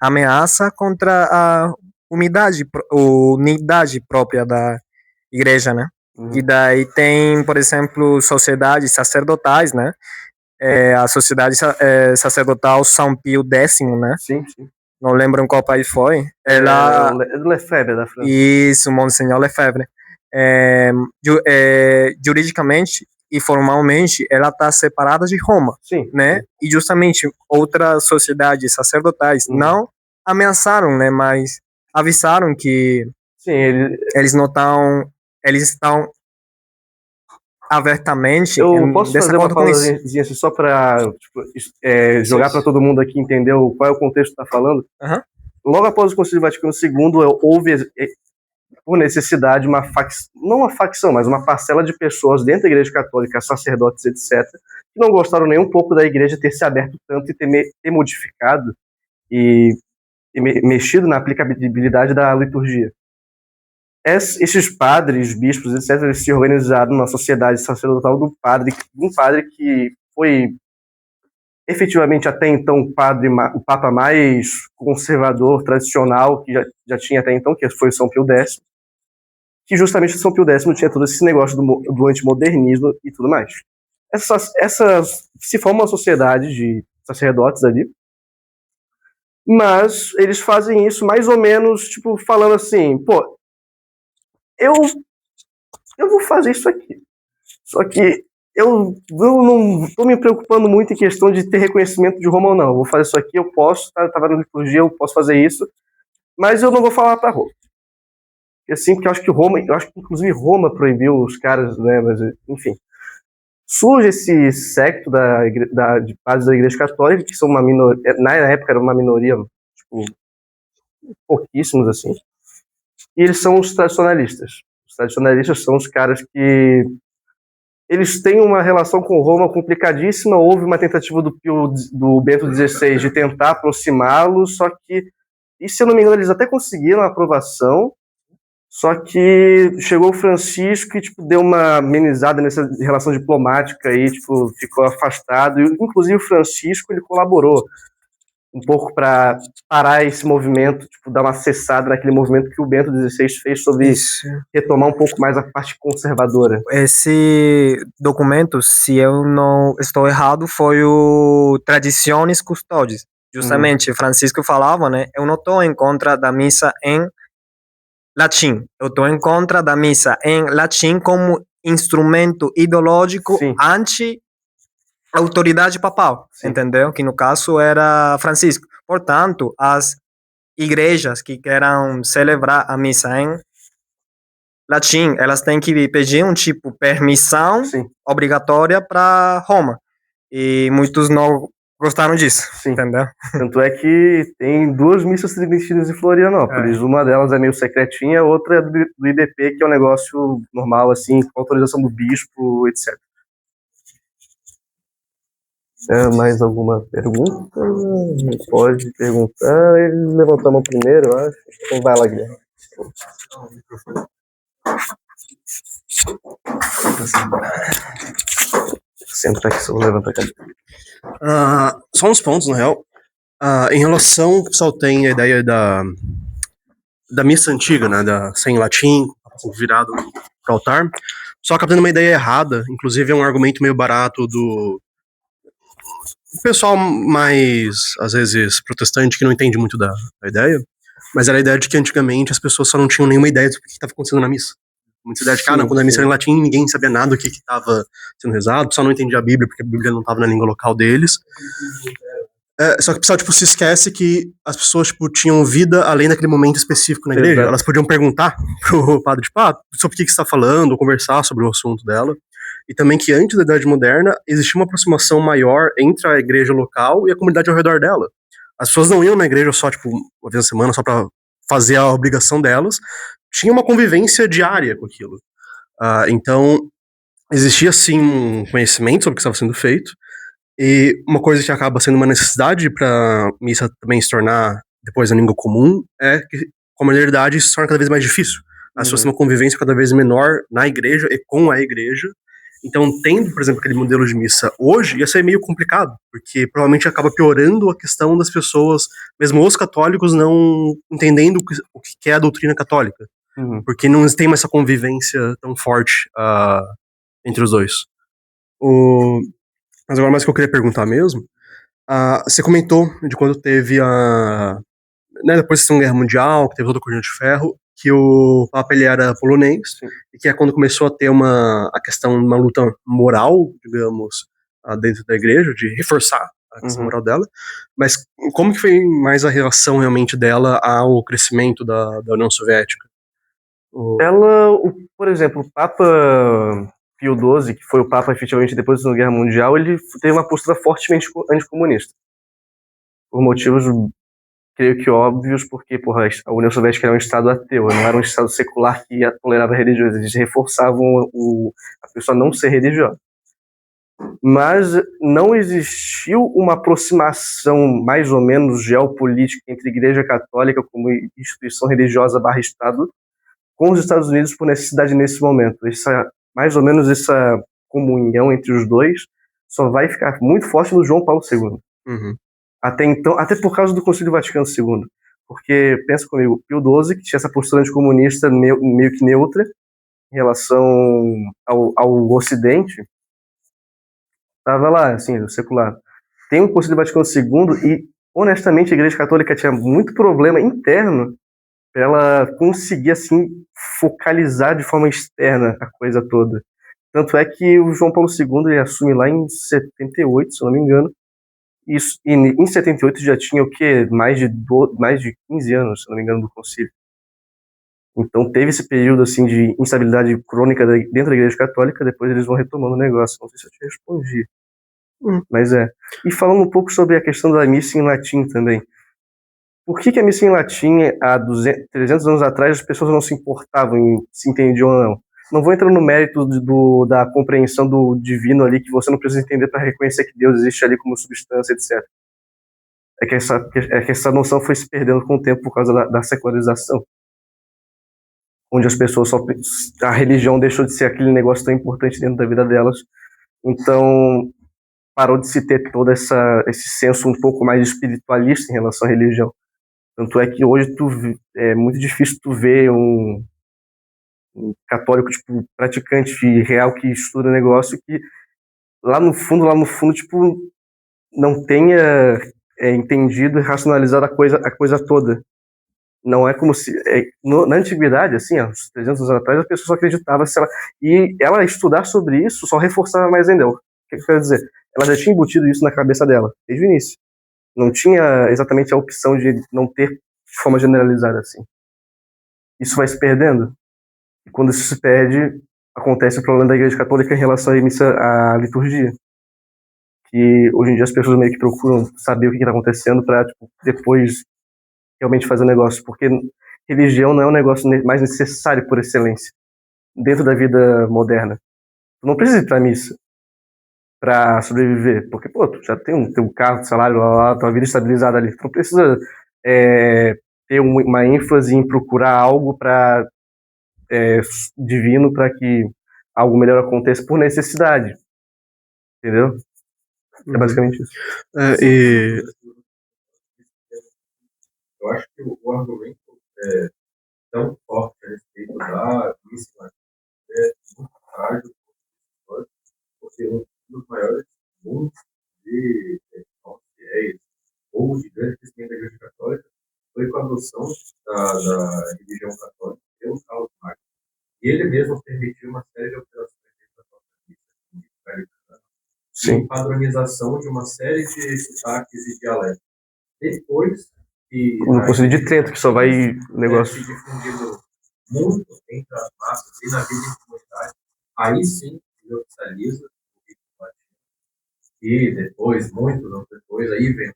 Ameaça contra a unidade própria da igreja, né? E daí tem, por exemplo, sociedades sacerdotais, né? A sociedade sacerdotal São Pio X, né? Sim. Não lembro em qual país foi. Ela... Lefebvre, da França. Isso, Monsenhor Lefebvre. Juridicamente e formalmente, ela está separada de Roma, né? E justamente outras sociedades sacerdotais não ameaçaram, né? Mas avisaram que eles estão abertamente. Eu posso fazer uma palavrinha assim, só para jogar para todo mundo aqui entender qual é o contexto que está falando? Logo após o Concílio Vaticano II, houve, por necessidade, não uma facção, mas uma parcela de pessoas dentro da Igreja Católica, sacerdotes, etc., que não gostaram nem um pouco da Igreja ter se aberto tanto e ter modificado e mexido na aplicabilidade da liturgia. Esses padres, bispos, etc., eles se organizaram numa sociedade sacerdotal de um padre que foi efetivamente até então o papa mais conservador, tradicional, que já tinha até então, que foi São Pio X, que justamente São Pio X tinha todo esse negócio do antimodernismo e tudo mais. Se forma uma sociedade de sacerdotes ali, mas eles fazem isso mais ou menos, tipo, falando assim, pô, eu vou fazer isso aqui. Só que eu não estou me preocupando muito em questão de ter reconhecimento de Roma ou não. Eu vou fazer isso aqui, eu posso, estava na liturgia, eu posso fazer isso, mas eu não vou falar para Roma. Assim, porque eu acho que inclusive Roma proibiu os caras, né, mas enfim. Surge esse secto de padres da Igreja Católica, que são uma minoria, na época era uma minoria, tipo, pouquíssimos, assim, e eles são os tradicionalistas. Os tradicionalistas são os caras que eles têm uma relação com Roma complicadíssima. Houve uma tentativa do Bento XVI de tentar aproximá-los, só que, e se eu não me engano, eles até conseguiram a aprovação, só que chegou o Francisco e tipo, deu uma amenizada nessa relação diplomática aí, tipo, ficou afastado. E, inclusive o Francisco ele colaborou um pouco para parar esse movimento, tipo, dar uma cessada naquele movimento que o Bento XVI fez sobre retomar um pouco mais a parte conservadora. Esse documento, se eu não estou errado, foi o Traditionis Custodes. Justamente, Francisco falava, né? Eu não estou em contra da missa em latim. Eu estou em contra da missa em latim como instrumento ideológico anti autoridade papal, entendeu? Que no caso era Francisco. Portanto, as igrejas que queiram celebrar a missa em latim, elas têm que pedir um tipo permissão obrigatória para Roma. E muitos não gostaram disso, entendeu? Tanto é que tem 2 missas tridentistas em Florianópolis. Uma delas é meio secretinha, a outra é do IDP, que é um negócio normal, assim, com autorização do bispo, etc. Mais alguma pergunta? Pode perguntar. Ele levantou a mão primeiro, eu acho. Então vai lá, Guilherme. Senta aqui, só vou levantar a cadeira. Só uns pontos, na real. Em relação ao que o pessoal tem a ideia da missa antiga, né, sem latim, virado para o altar, só acaba tendo uma ideia errada, inclusive é um argumento meio barato do pessoal mais, às vezes, protestante, que não entende muito da ideia, mas era a ideia de que antigamente as pessoas só não tinham nenhuma ideia do que estava acontecendo na missa. Muita ideia de que, quando a missa era em latim, ninguém sabia nada do que estava sendo rezado, só não entendia a Bíblia, porque a Bíblia não estava na língua local deles. Só que o pessoal, tipo, se esquece que as pessoas, tipo, tinham vida além daquele momento específico na igreja. Elas podiam perguntar pro padre, tipo, sobre o que você está falando, ou conversar sobre o assunto dela. E também que antes da Idade Moderna, existia uma aproximação maior entre a igreja local e a comunidade ao redor dela. As pessoas não iam na igreja só, tipo, uma vez na semana, só pra fazer a obrigação delas. Tinha uma convivência diária com aquilo. Então, existia, sim, um conhecimento sobre o que estava sendo feito. E uma coisa que acaba sendo uma necessidade para a missa também se tornar depois a língua comum é que, com a modernidade, isso se torna cada vez mais difícil. As pessoas têm uma convivência cada vez menor na igreja e com a igreja. Então, tendo, por exemplo, aquele modelo de missa hoje, ia ser meio complicado, porque provavelmente acaba piorando a questão das pessoas, mesmo os católicos, não entendendo o que é a doutrina católica. Porque não tem mais essa convivência tão forte entre os dois. Mas agora mais que eu queria perguntar mesmo, você comentou de quando teve depois da Segunda Guerra Mundial, que teve toda a Cortina de Ferro, que o Papa ele era polonês, e que é quando começou a ter a questão de uma luta moral, digamos, dentro da igreja, de reforçar a questão moral dela. Mas como que foi mais a relação realmente dela ao crescimento da União Soviética? Por exemplo, o Papa Pio XII, que foi o Papa efetivamente depois da Segunda Guerra Mundial, ele teve uma postura fortemente anticomunista. Por motivos, creio que óbvios, porque a União Soviética era um Estado ateu, não era um Estado secular que tolerava religiões. Eles reforçavam a pessoa não ser religiosa. Mas não existiu uma aproximação mais ou menos geopolítica entre a Igreja Católica como instituição religiosa / Estado com os Estados Unidos por necessidade nesse momento. Mais ou menos essa comunhão entre os dois só vai ficar muito forte no João Paulo II. Até então, até por causa do Concílio Vaticano II. Porque, pensa comigo, Pio XII, que tinha essa postura anticomunista meio que neutra em relação ao Ocidente, estava lá, assim, secular. Tem o Concílio Vaticano II e, honestamente, a Igreja Católica tinha muito problema interno para ela conseguir, assim, focalizar de forma externa a coisa toda. Tanto é que o João Paulo II ele assume lá em 78, se eu não me engano. Isso, e em 78 já tinha o quê? Mais de 15 anos, se eu não me engano, do concílio. Então teve esse período assim de instabilidade crônica dentro da Igreja Católica, depois eles vão retomando o negócio. Não sei se eu te respondi. Mas é. E falando um pouco sobre a questão da missa em latim também. Por que a missa em latim, há 300 anos atrás, as pessoas não se importavam em se entendiam ou não? Não vou entrar no mérito da compreensão do divino ali, que você não precisa entender para reconhecer que Deus existe ali como substância, etc. É que essa noção foi se perdendo com o tempo por causa da secularização, onde as pessoas a religião deixou de ser aquele negócio tão importante dentro da vida delas. Então, parou de se ter todo esse senso um pouco mais espiritualista em relação à religião. Tanto é que hoje é muito difícil tu ver um católico, tipo, praticante real que estuda o negócio que lá no fundo, tipo, não tenha entendido e racionalizado a coisa toda. Não é como se... na antiguidade, assim, há uns 300 anos atrás, a pessoa só acreditava e ela estudar sobre isso só reforçava mais ainda. O que eu quero dizer? Ela já tinha embutido isso na cabeça dela, desde o início. Não tinha exatamente a opção de não ter de forma generalizada, assim. Isso vai se perdendo. E quando isso se perde, acontece o problema da Igreja Católica em relação à liturgia. Que hoje em dia as pessoas meio que procuram saber o que está acontecendo para tipo, depois realmente fazer o negócio. Porque religião não é um negócio mais necessário por excelência dentro da vida moderna. Tu não precisa ir pra missa para sobreviver, porque, pô, tu já tem um teu carro, salário, tua vida estabilizada ali. Tu não precisa ter uma ênfase em procurar algo para divino para que algo melhor aconteça por necessidade. Entendeu? É basicamente isso. Eu acho que o argumento é tão forte a respeito da missa é muito frágil, porque um dos maiores bons de fiéis ou de grande crescimento da Igreja Católica foi com a adoção da religião católica pelo Carlos Magno. E ele mesmo permitiu uma série de alterações da própria missa, e padronização de uma série de sotaques e dialetos. Depois que no Concílio de Trento, que só vai negócio se difundido muito entre as massas e na vida em comunidade, aí sim se oficializa o rito latino. E depois, muitos anos depois, aí vem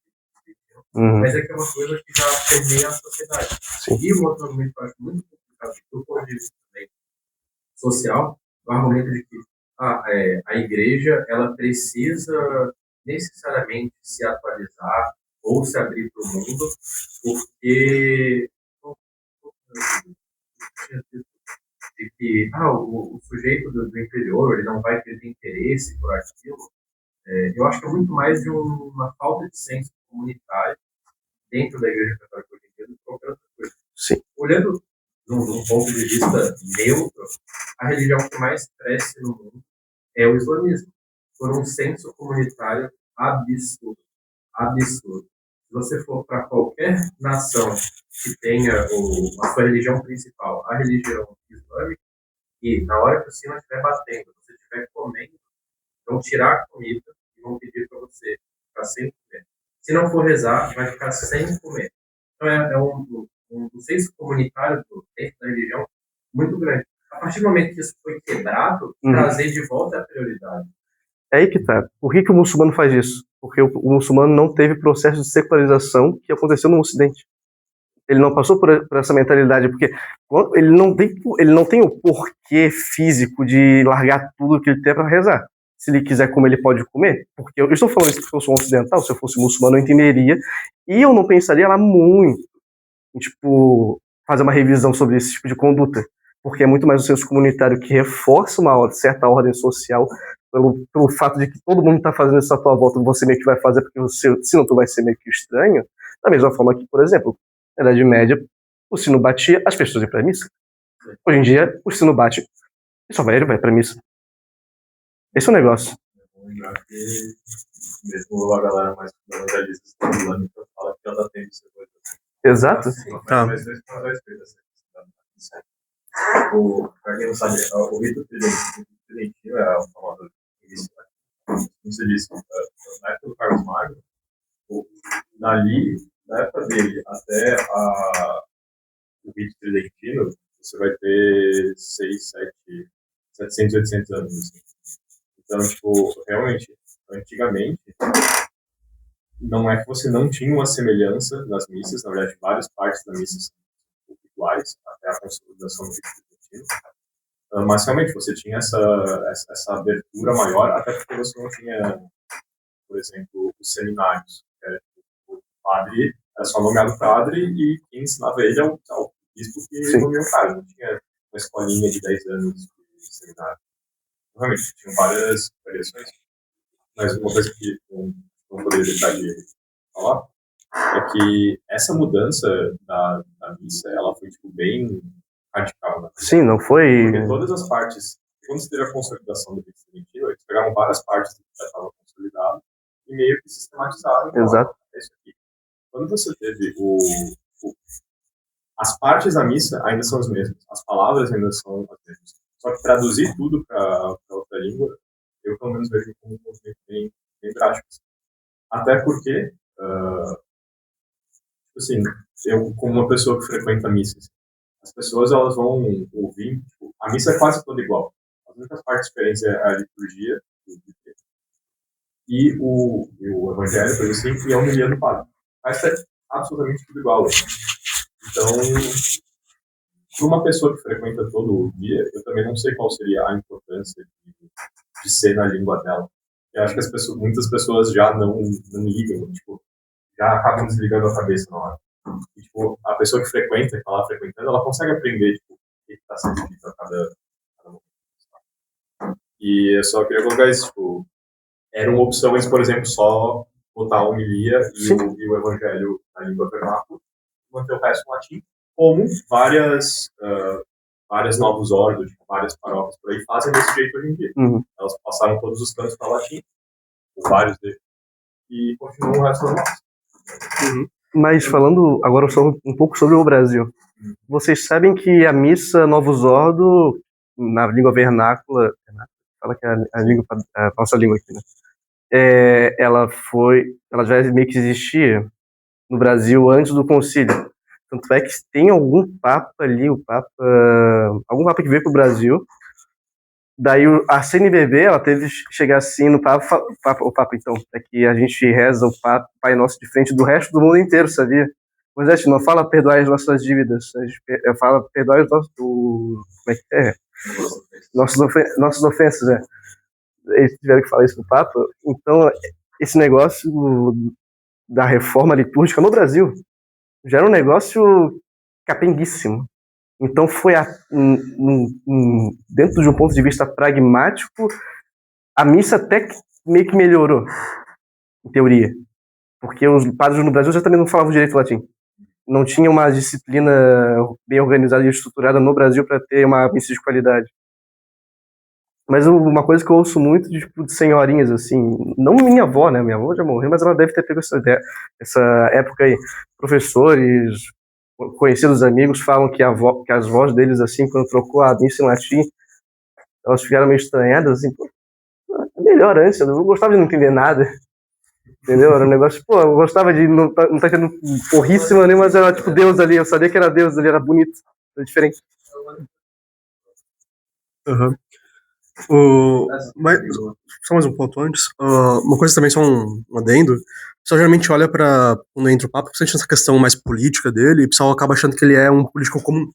mas é que é uma coisa que já permeia a sociedade. Sim. E um outro argumento que eu acho muito complicado do ponto de vista também social, o argumento de que a igreja ela precisa necessariamente se atualizar ou se abrir para o mundo, porque de que o sujeito do interior ele não vai ter interesse por aquilo. Eu acho que é muito mais de uma falta de senso comunitário dentro da Igreja Católica hoje em dia do que qualquer outra coisa. Sim. Olhando num ponto de vista neutro, a religião que mais cresce no mundo é o islamismo, por um senso comunitário absurdo. Absurdo. Se você for para qualquer nação que tenha a sua religião principal, a religião islâmica, e na hora que o sino estiver batendo, você estiver comendo, vão tirar a comida e vão pedir para você ficar sem comer. Se não for rezar, vai ficar sem comer. Então é um senso comunitário dentro da religião muito grande. A partir do momento que isso foi quebrado, trazer de volta a prioridade. É aí que tá. Por que o muçulmano faz isso? Porque o muçulmano não teve processo de secularização que aconteceu no Ocidente. Ele não passou por essa mentalidade, porque ele não tem o porquê físico de largar tudo que ele tem para rezar. Se ele quiser comer, ele pode comer. Porque eu estou falando isso porque eu sou um ocidental, se eu fosse muçulmano eu entenderia, e eu não pensaria lá muito em, tipo, fazer uma revisão sobre esse tipo de conduta. Porque é muito mais o senso comunitário que reforça uma certa ordem social pelo fato de que todo mundo está fazendo isso à tua volta, você meio que vai fazer porque senão tu vai ser meio que estranho. Da mesma forma que, por exemplo, na Idade Média, o sino batia, as pessoas iam para a missa. Hoje em dia, o sino bate e só ele vai para a missa. Esse é o negócio. Vou lembrar que mesmo a galera mais fundamentalista islâmica fala que ela tem isso. Exato. Tá. Mas não é para quem não sabe, o rito Tridentino é o famoso início, como você disse, na época do Carlos Magno, dali, na época dele, até o rito tridentino, você vai ter 700, 800 anos. Assim. Então, tipo, realmente, antigamente, não é que você não tinha uma semelhança nas missas, na verdade, várias partes da missa são iguais, até a consolidação do rito tridentino. Mas, realmente, você tinha essa abertura maior, até porque você não tinha, por exemplo, os seminários. O padre era só nomeado padre e quem ensinava ele é o bispo que nomeou o cara. Não tinha uma escolinha de 10 anos de seminário. Realmente, tinham várias variações. Mas uma coisa que não poderia deixar de falar é que essa mudança da missa, ela foi tipo, bem radical. Né? Sim, não foi... Porque todas as partes, quando se teve a consolidação do rito tridentino, eles pegaram várias partes que já estavam consolidadas e meio que sistematizaram. Exato. É isso aqui. Quando você teve as partes da missa ainda são as mesmas, as palavras ainda são as mesmas. Só que traduzir tudo para outra língua, eu pelo menos vejo como um movimento bem drástico. Até porque, assim, eu como uma pessoa que frequenta missas, as pessoas elas vão ouvir, tipo, a missa é quase toda igual. As únicas partes diferentes é a liturgia e o evangelho, coisa assim, e a homilia do padre. Mas é absolutamente tudo igual. Então, para uma pessoa que frequenta todo dia, eu também não sei qual seria a importância de ser na língua dela. Eu acho que muitas pessoas já não ligam, tipo, já acabam desligando a cabeça na hora. E, tipo, a pessoa que frequenta, que está lá frequentando, ela consegue aprender tipo, o que está sendo dito a cada momento. E eu só queria colocar isso, tipo, eram opções, por exemplo, só botar a homilia e o evangelho na língua vernácula, manter o resto em latim, como várias novos órgãos, tipo, várias paróquias por aí fazem desse jeito hoje em dia. Elas passaram todos os cantos para latim, vários deles, e continuam o resto normal. Mas falando agora só um pouco sobre o Brasil, vocês sabem que a missa Novus Ordo, na língua vernácula, fala que é a nossa língua aqui, né? Ela já meio que existia no Brasil antes do concílio. Tanto é que tem algum papa ali, algum papa que veio pro Brasil. Daí a CNBB, ela teve que chegar assim no o Papa então, é que a gente reza o Pai Nosso de frente do resto do mundo inteiro, sabia? Mas a gente não fala perdoar as nossas dívidas, a gente fala perdoar os nossos... como é que é? Nossas ofensas, Eles tiveram que falar isso pro Papa. Então, esse negócio da reforma litúrgica no Brasil já era um negócio capenguíssimo. Então foi dentro de um ponto de vista pragmático, a missa até que meio que melhorou, em teoria. Porque os padres no Brasil já também não falavam direito latim. Não tinha uma disciplina bem organizada e estruturada no Brasil para ter uma missa de qualidade. Mas uma coisa que eu ouço muito de senhorinhas, assim, não minha avó, né? Minha avó já morreu, mas ela deve ter pego essa época aí. Professores, conhecidos amigos falam que as vozes deles, assim, quando trocou a missa em latim, elas ficaram meio estranhadas, assim, pô, melhor antes, eu não gostava de não entender nada, entendeu? Era um negócio, pô, eu gostava de não tá tendo porríssima ali, mas era tipo Deus ali, eu sabia que era Deus ali, era bonito, era diferente. Mas, só mais um ponto antes, uma coisa também, só um adendo, o pessoal geralmente olha pra, quando entra o Papa, principalmente essa questão mais política dele, e o pessoal acaba achando que ele é um político comum.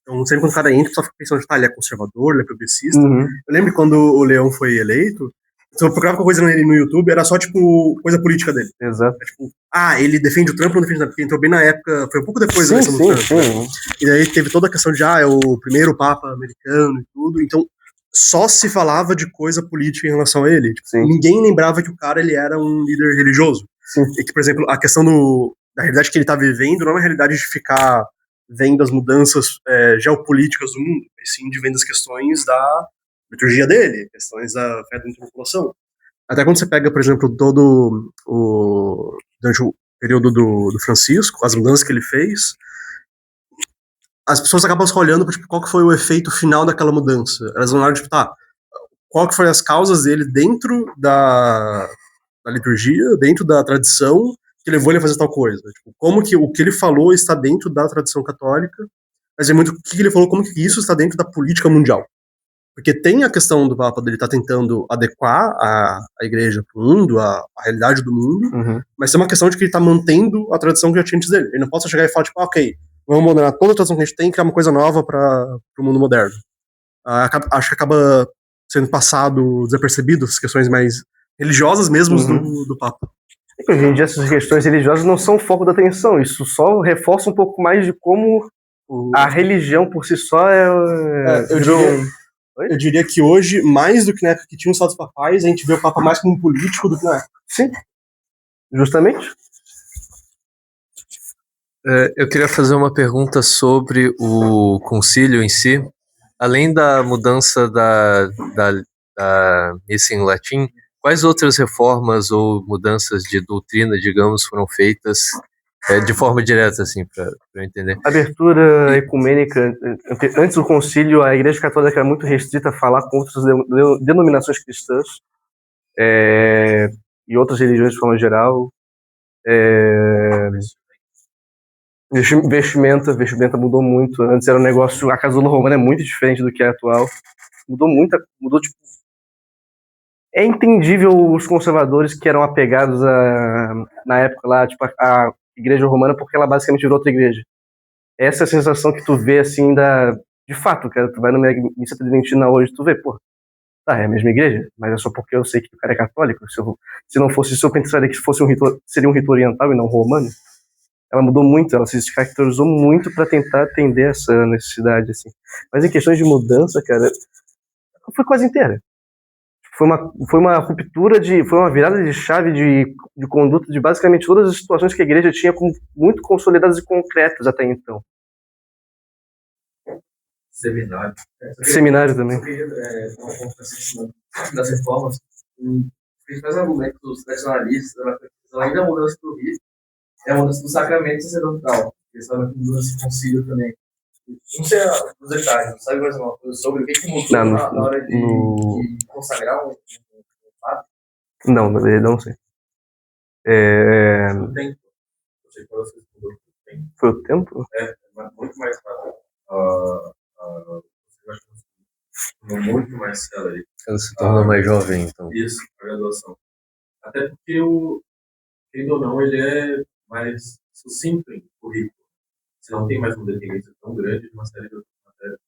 Então, sempre quando o cara entra, o pessoal fica pensando, ele é conservador, ele é progressista. Eu lembro que quando o Leão foi eleito, se eu procurava coisa nele no YouTube, era só, tipo, coisa política dele. Exato. Tipo, ele defende o Trump ou não defende o Trump? Porque entrou bem na época, foi um pouco depois da eleição do Trump. Né? E daí teve toda a questão de, é o primeiro Papa americano e tudo, então só se falava de coisa política em relação a ele. Tipo, ninguém lembrava que o cara ele era um líder religioso. E que, por exemplo, a questão da realidade que ele tá vivendo não é uma realidade de ficar vendo as mudanças geopolíticas do mundo, mas sim de vendo as questões da liturgia dele, questões da fé dentro da população. Até quando você pega, por exemplo, todo durante o período do Francisco, as mudanças que ele fez, as pessoas acabam só olhando para tipo, qual que foi o efeito final daquela mudança. Elas vão lá, tipo, qual que foram as causas dele dentro da liturgia, dentro da tradição, que levou ele a fazer tal coisa. Tipo, como que o que ele falou está dentro da tradição católica, mas é muito o que ele falou, como que isso está dentro da política mundial. Porque tem a questão do Papa dele estar tentando adequar a igreja para o mundo, a realidade do mundo, mas tem uma questão de que ele está mantendo a tradição que já tinha antes dele. Ele não pode chegar e falar, tipo, ok, vamos modernar toda a tradição que a gente tem e criar uma coisa nova para o mundo moderno. Acho que acaba sendo passado desapercebido as questões mais religiosas mesmo do Papa. Hoje em dia essas questões religiosas não são o foco da atenção, isso só reforça um pouco mais de como a religião por si só eu diria que hoje, mais do que na época que tinha os estados papais, a gente vê o Papa mais como um político do que na época. Sim, justamente. Eu queria fazer uma pergunta sobre o concílio em si. Além da mudança da missa em latim, quais outras reformas ou mudanças de doutrina, digamos, foram feitas de forma direta, assim, para eu entender? Abertura ecumênica. Antes do concílio, a Igreja Católica era muito restrita a falar com outras denominações cristãs e outras religiões de forma geral. Vestimenta mudou muito. Antes era um negócio. A casula romana é muito diferente do que é atual. Mudou tipo. É entendível os conservadores que eram apegados na época lá, tipo, a igreja romana, porque ela basicamente virou outra igreja. Essa é a sensação que tu vê, assim, de fato, cara. Tu vai numa missa tridentina hoje, tu vê, pô, tá, é a mesma igreja, mas é só porque eu sei que o cara é católico. Se não fosse, se eu pensaria que fosse seria um rito oriental e não romano. Ela mudou muito, ela se caracterizou muito para tentar atender essa necessidade, assim. Mas em questões de mudança, cara, foi quase inteira. Foi uma ruptura, foi uma virada de chave de conduta de basicamente todas as situações que a igreja tinha muito consolidadas e concretas até então. Seminário também. Das reformas, os principais argumentos tradicionalistas, além da mudança do rito, é a mudança do sacramento sacerdotal, que sabe a mudança do concílio também. Não sei os detalhes, não sabe mais uma coisa sobre o que mudou na hora de consagrar um padre? Não, na verdade não sei. O tempo. Eu sei que você mudou o tempo. Foi o tempo? Mas muito mais rápido. Muito mais célere. Ela se tornou mais jovem, então. Isso, a graduação. Até porque querendo ou não, ele é mais sucinto em currículo. Você não tem mais uma dependência tão grande de uma série de outras matérias.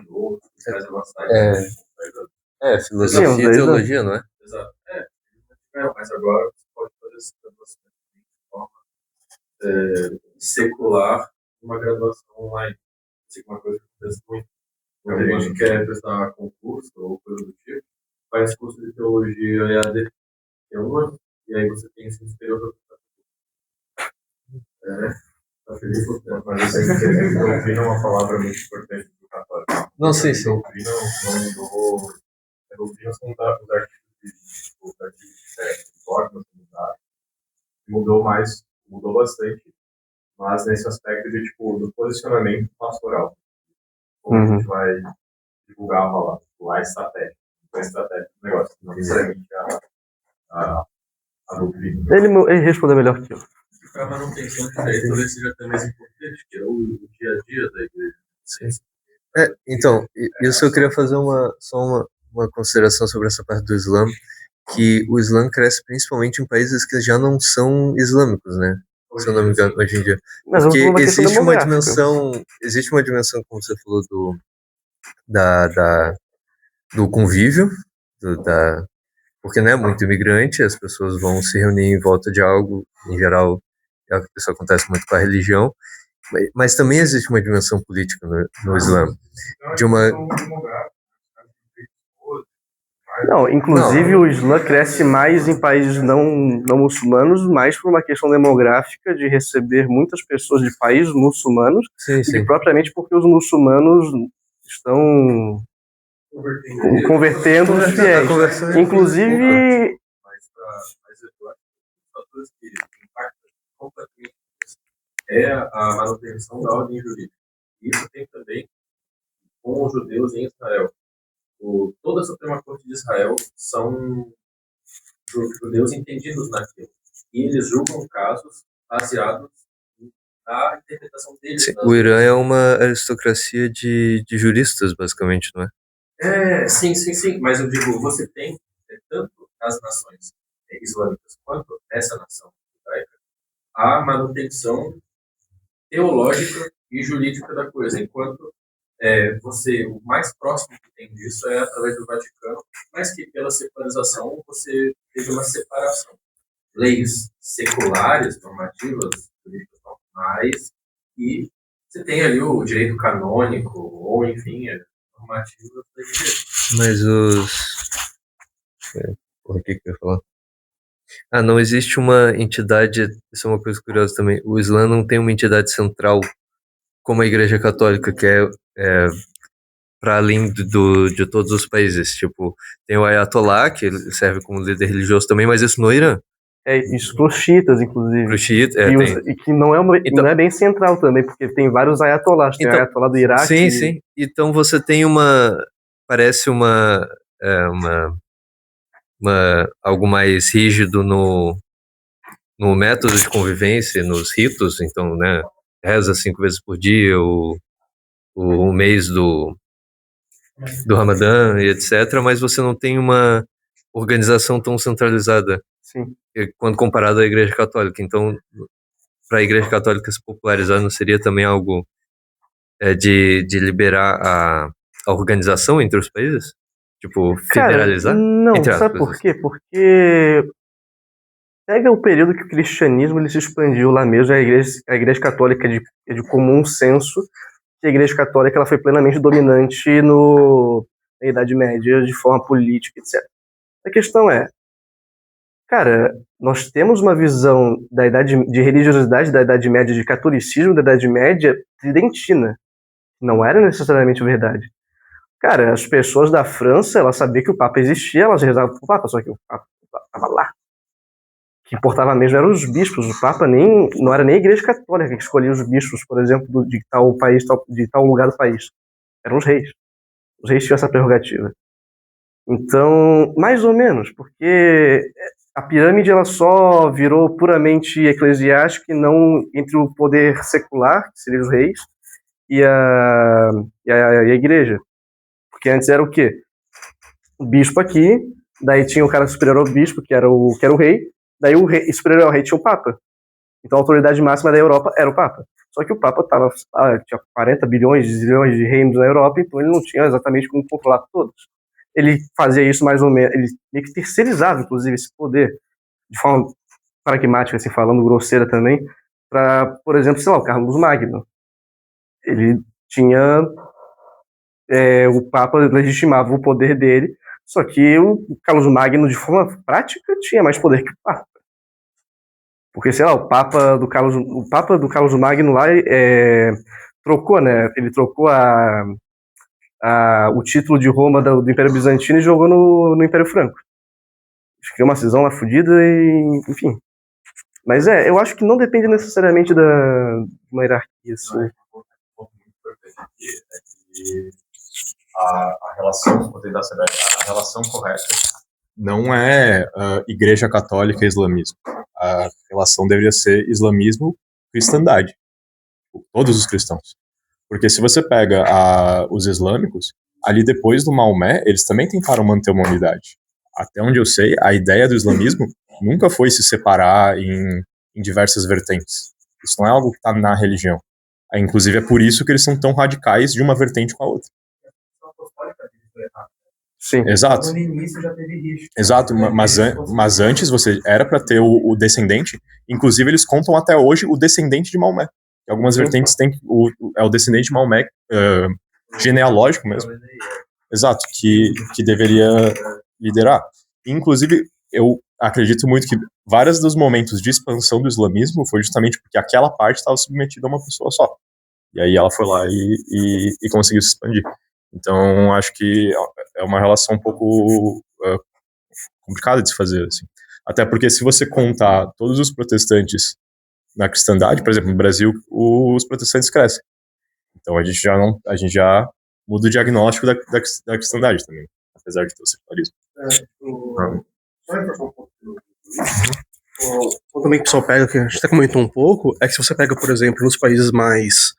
Outros, que traz bastante. Filosofia e teologia, não é? Exato. Mas agora você pode fazer essa graduação de forma secular, uma graduação online. Isso é uma coisa que acontece muito. Quando a gente quer prestar concurso ou coisa do tipo, faz curso de teologia EAD, que é uma, e aí você tem ensino superior para tá feliz com o tempo. Mas eu sei que doutrina é uma palavra muito importante para o católico. Não, sim. Doutrina não mudou. A doutrina são os artigos de fé, os dogmas mudaram. Mudou bastante, mas nesse aspecto de, tipo, do posicionamento pastoral. Como a gente vai divulgar a palavra, a estratégia. A estratégia do negócio, não necessariamente a doutrina. Ele respondeu melhor que eu. Para a manutenção de direito, talvez seja até mais importante, que é o dia a dia da igreja. Então, isso eu queria fazer só uma consideração sobre essa parte do Islã, que o Islã cresce principalmente em países que já não são islâmicos, né? Se eu não me engano, hoje em dia. Porque existe uma dimensão, como você falou, do convívio, porque não é muito imigrante, as pessoas vão se reunir em volta de algo, em geral, isso acontece muito com a religião, mas também existe uma dimensão política no Islã. Não, inclusive o Islã cresce mais em países não muçulmanos, mais por uma questão demográfica de receber muitas pessoas de países muçulmanos, e propriamente porque os muçulmanos estão convertendo os fiéis. Inclusive... É a manutenção da ordem jurídica. Isso tem também com os judeus em Israel. toda a Suprema Corte de Israel são judeus entendidos naquilo. E eles julgam casos baseados na interpretação deles. Sim, o Irã é uma aristocracia de juristas, basicamente, não é? Sim. Mas eu digo, você tem, tanto nas nações islâmicas quanto nessa nação judaica, a manutenção teológica e jurídica da coisa, enquanto o mais próximo que tem disso é através do Vaticano, mas que pela secularização você teve uma separação. Leis seculares, normativas, jurídicas normais, e você tem ali o direito canônico, ou enfim, normativas da igreja. Mas o que eu ia falar? Não existe uma entidade, isso é uma coisa curiosa também, o Islã não tem uma entidade central como a Igreja Católica, que é para além de todos os países. Tipo, tem o Ayatollah, que ele serve como líder religioso também, mas isso no Irã. Isso para os xiitas, inclusive. Para os xiitas, e que não é bem central também, porque tem vários ayatollahs. Tem o ayatollah do Iraque. Sim. Então você tem parece algo mais rígido no método de convivência, nos ritos. Então, né, reza 5 vezes por dia, o mês do Ramadã e etc., mas você não tem uma organização tão centralizada. Sim. Quando comparado à Igreja Católica. Então, para a Igreja Católica se popularizar, não seria também algo de liberar a organização entre os países? Tipo, federalizar? Não, sabe por quê? Porque pega o período que o cristianismo ele se expandiu lá mesmo, a igreja católica é de comum senso, que a Igreja Católica ela foi plenamente dominante na Idade Média, de forma política, etc. A questão é, cara, nós temos uma visão de religiosidade da Idade Média, de catolicismo da Idade Média, tridentina. Não era necessariamente verdade. Cara, as pessoas da França, elas sabiam que o Papa existia, elas rezavam pro Papa, só que o Papa estava lá. O que importava mesmo eram os bispos. O Papa não era nem a Igreja Católica que escolhia os bispos, por exemplo, de tal país, de tal lugar do país. Eram os reis. Os reis tinham essa prerrogativa. Então, mais ou menos, porque a pirâmide ela só virou puramente eclesiástica e não entre o poder secular, que seriam os reis, e a igreja. Porque antes era o quê? O bispo aqui, daí tinha o cara superior ao bispo, que era o rei, daí o rei superior ao rei tinha o papa. Então a autoridade máxima da Europa era o papa. Só que o papa tinha 40 bilhões de reinos na Europa, então ele não tinha exatamente como controlar todos. Ele fazia isso mais ou menos, ele meio que terceirizava, inclusive, esse poder, de forma pragmática, assim, falando grosseira também, para, por exemplo, sei lá, o Carlos Magno. Ele tinha... o Papa legitimava o poder dele, só que o Carlos Magno, de forma prática, tinha mais poder que o Papa. Porque, sei lá, o Papa do Carlos Magno lá trocou, né? Ele trocou o título de Roma do Império Bizantino e jogou no Império Franco. Acho que é uma cisão lá fodida e, enfim. Mas eu acho que não depende necessariamente de uma hierarquia, assim. Um ponto muito importante aqui é que a relação, a relação correta não é Igreja Católica e islamismo. A relação deveria ser islamismo e cristandade. Todos os cristãos. Porque se você pega os islâmicos, ali depois do Maomé, eles também tentaram manter uma unidade. Até onde eu sei, a ideia do islamismo nunca foi se separar em diversas vertentes. Isso não é algo que está na religião. Inclusive é por isso que eles são tão radicais de uma vertente com a outra. Sim. Exato. No início já teve risco. Exato, mas antes você era para ter o descendente. Inclusive eles contam até hoje o descendente de Maomé. Algumas vertentes têm o descendente de Maomé genealógico mesmo. Exato, que deveria liderar. Inclusive, eu acredito muito que vários dos momentos de expansão do islamismo foi justamente porque aquela parte estava submetida a uma pessoa só. E aí ela foi lá e conseguiu se expandir. Então, acho que é uma relação um pouco complicada de se fazer, assim. Até porque se você contar todos os protestantes na cristandade, por exemplo, no Brasil, os protestantes crescem. Então, a gente já muda o diagnóstico da cristandade também, apesar de ter o secularismo. Também que o pessoal pega, que a gente até comentou um pouco, é que se você pega, por exemplo, nos países mais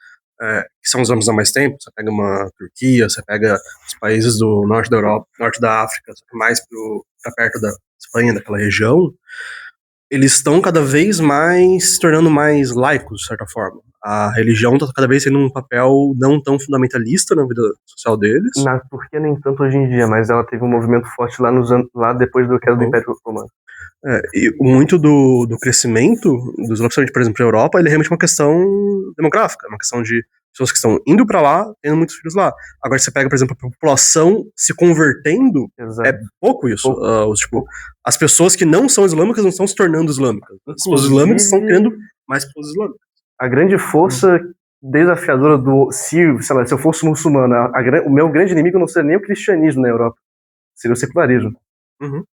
que são os anos há mais tempo, você pega uma Turquia, você pega os países do norte da Europa, norte da África, mais pra perto da Espanha, daquela região, eles estão cada vez mais se tornando mais laicos, de certa forma. A religião está cada vez tendo um papel não tão fundamentalista na vida social deles. Na Turquia nem tanto hoje em dia, mas ela teve um movimento forte lá depois do queda do Império Romano. E muito do crescimento dos principalmente, por exemplo, na Europa, ele é realmente uma questão demográfica, uma questão de pessoas que estão indo para lá, tendo muitos filhos lá. Agora, você pega, por exemplo, a população se convertendo, é pouco isso. Tipo, as pessoas que não são islâmicas não estão se tornando islâmicas. As pessoas islâmicas estão criando mais pessoas islâmicas. A grande força desafiadora se eu fosse muçulmano, o meu grande inimigo não seria nem o cristianismo na Europa, seria o secularismo.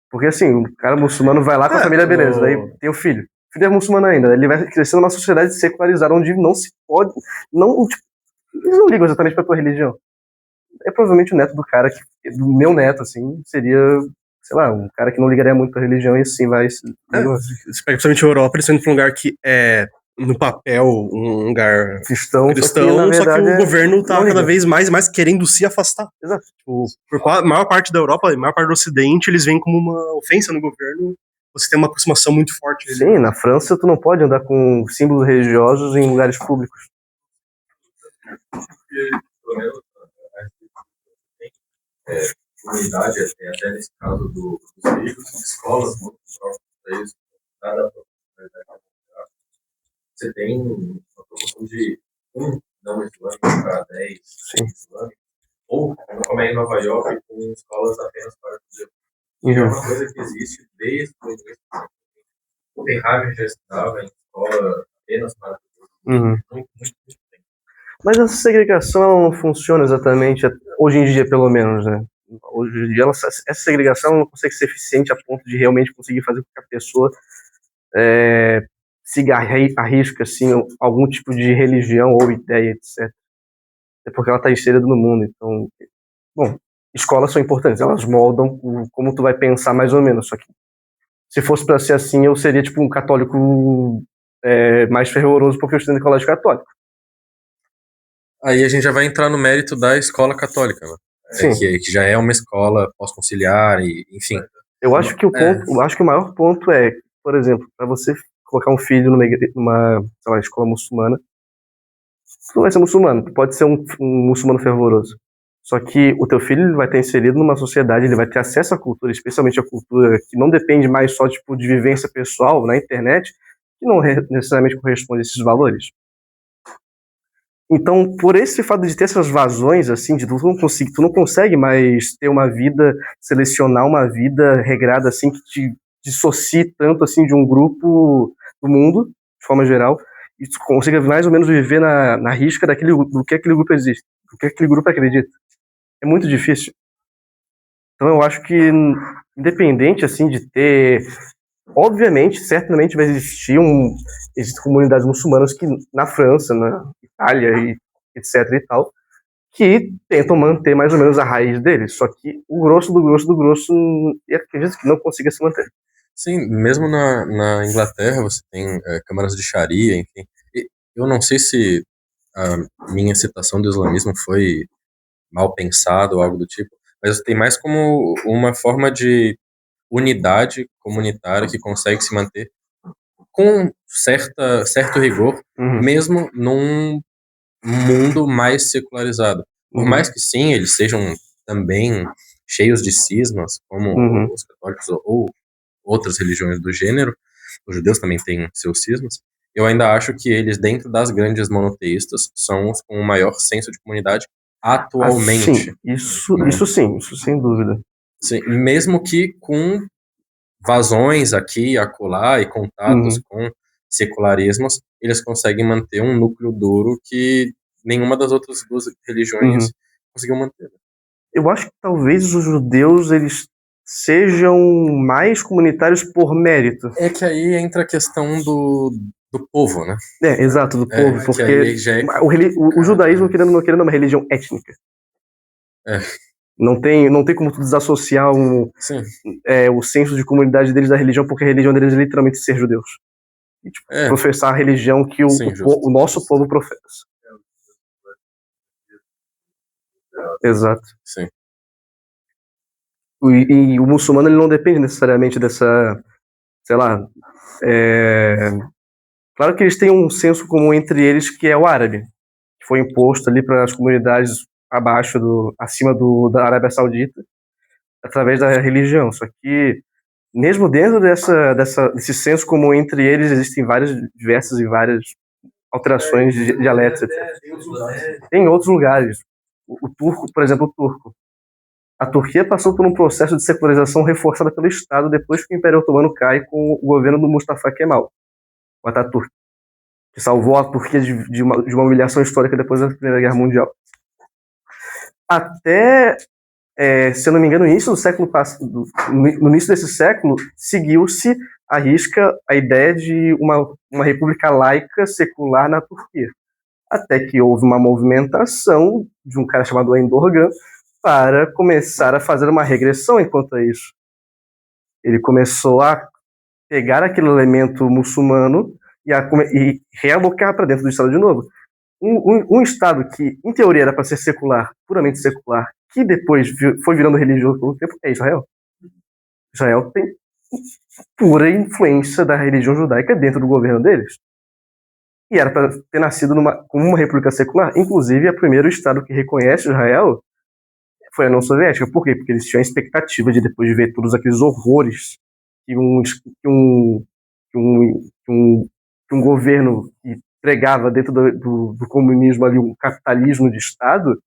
Porque assim, o cara muçulmano vai lá com a família, beleza, daí tem o filho. O filho é muçulmano ainda, ele vai crescer numa sociedade secularizada, onde não se pode, eles não ligam exatamente pra tua religião. É provavelmente o neto do cara, do meu neto, assim, seria, sei lá, um cara que não ligaria muito pra religião e assim vai... Você pega principalmente a Europa, eles estão indo pra um lugar que é, no papel, um lugar cristão, só que o governo tá cada vez mais querendo se afastar. Exato. Tipo, a maior parte da Europa, a maior parte do Ocidente, eles veem como uma ofensa no governo. Você tem uma aproximação muito forte. Sim, na França tu não pode andar com símbolos religiosos em lugares públicos. Porque, pelo menos, comunidade, até nesse caso dos livros, escolas muito próximas a isso, cada você tem uma proporção de não islâmico para 10 islâmicos, ou como é em Nova York, com escolas apenas para judeus. É uma coisa que existe desde o início. O Copenhague já estava em escola apenas para judeus. Muito tempo. Mas essa segregação não funciona exatamente, hoje em dia pelo menos, né? Hoje em dia essa segregação não consegue ser eficiente a ponto de realmente conseguir fazer com que a pessoa siga a risca assim, algum tipo de religião ou ideia, etc. É porque ela está inserida no mundo. Então, bom, escolas são importantes, elas moldam como tu vai pensar mais ou menos. Só que se fosse para ser assim, eu seria tipo um católico mais fervoroso porque eu estudo em colégio católico. Aí a gente já vai entrar no mérito da escola católica, né? Que já é uma escola pós-conciliar, e, enfim. Eu acho que o maior ponto é, por exemplo, para você colocar um filho numa sei lá, escola muçulmana, tu não vai ser muçulmano, tu pode ser um muçulmano fervoroso. Só que o teu filho vai estar inserido numa sociedade, ele vai ter acesso à cultura, especialmente a cultura que não depende mais só tipo, de vivência pessoal na internet, que não necessariamente corresponde a esses valores. Então, por esse fato de ter essas vazões, assim, tu não consegue mais ter uma vida, selecionar uma vida regrada, assim, que te dissocie tanto, assim, de um grupo do mundo, de forma geral, e tu consiga mais ou menos viver na risca do que aquele grupo existe, do que aquele grupo acredita. É muito difícil. Então, eu acho que, independente, assim, de ter... Obviamente, certamente vai existem comunidades muçulmanas que na França, na Itália e etc e tal, que tentam manter mais ou menos a raiz deles, só que o grosso do grosso, eu acredito que não consiga se manter. Sim, mesmo na Inglaterra você tem câmaras de Sharia, enfim. E eu não sei se a minha citação do islamismo foi mal pensada ou algo do tipo, mas tem mais como uma forma de unidade comunitária que consegue se manter com certo rigor, mesmo num mundo mais secularizado. Por mais que sim, eles sejam também cheios de cismas, como os católicos ou outras religiões do gênero, os judeus também têm seus cismas, eu ainda acho que eles, dentro das grandes monoteístas, são os com o maior senso de comunidade atualmente. Sim, isso sem dúvida. Sim, mesmo que com vazões aqui e acolá e contatos com secularismos, eles conseguem manter um núcleo duro que nenhuma das outras duas religiões conseguiu manter. Eu acho que talvez os judeus eles sejam mais comunitários por mérito. É que aí entra a questão do povo, né? Exato, do povo, porque o judaísmo querendo é uma religião étnica. Não tem como tu desassociar o senso de comunidade deles da religião, porque a religião deles é literalmente ser judeus. E, tipo, professar a religião que o nosso povo professa. Exato. Sim. E o muçulmano ele não depende necessariamente dessa, sei lá, claro que eles têm um senso comum entre eles que é o árabe, que foi imposto ali para as comunidades acima da Arábia Saudita, através da religião. Só que mesmo dentro desse senso comum entre eles existem diversas e várias alterações dialéticas. Tem outros lugares. O turco, por exemplo, o turco. A Turquia passou por um processo de secularização reforçada pelo Estado depois que o Império Otomano cai com o governo do Mustafa Kemal, o Atatürk, que salvou a Turquia de uma humilhação histórica depois da Primeira Guerra Mundial. Até, se eu não me engano, no início desse século, seguiu-se à risca a ideia de uma república laica secular na Turquia. Até que houve uma movimentação de um cara chamado Erdogan para começar a fazer uma regressão enquanto a isso. Ele começou a pegar aquele elemento muçulmano e realocar para dentro do Estado de novo. Um Estado que, em teoria, era para ser secular, puramente secular, que depois foi virando religioso por um tempo, é Israel. Israel tem pura influência da religião judaica dentro do governo deles. E era para ter nascido como uma república secular. Inclusive, o primeiro Estado que reconhece Israel foi a União Soviética. Por quê? Porque eles tinham a expectativa de, depois de ver todos aqueles horrores que um governo que pregava dentro do comunismo ali, um capitalismo de Estado,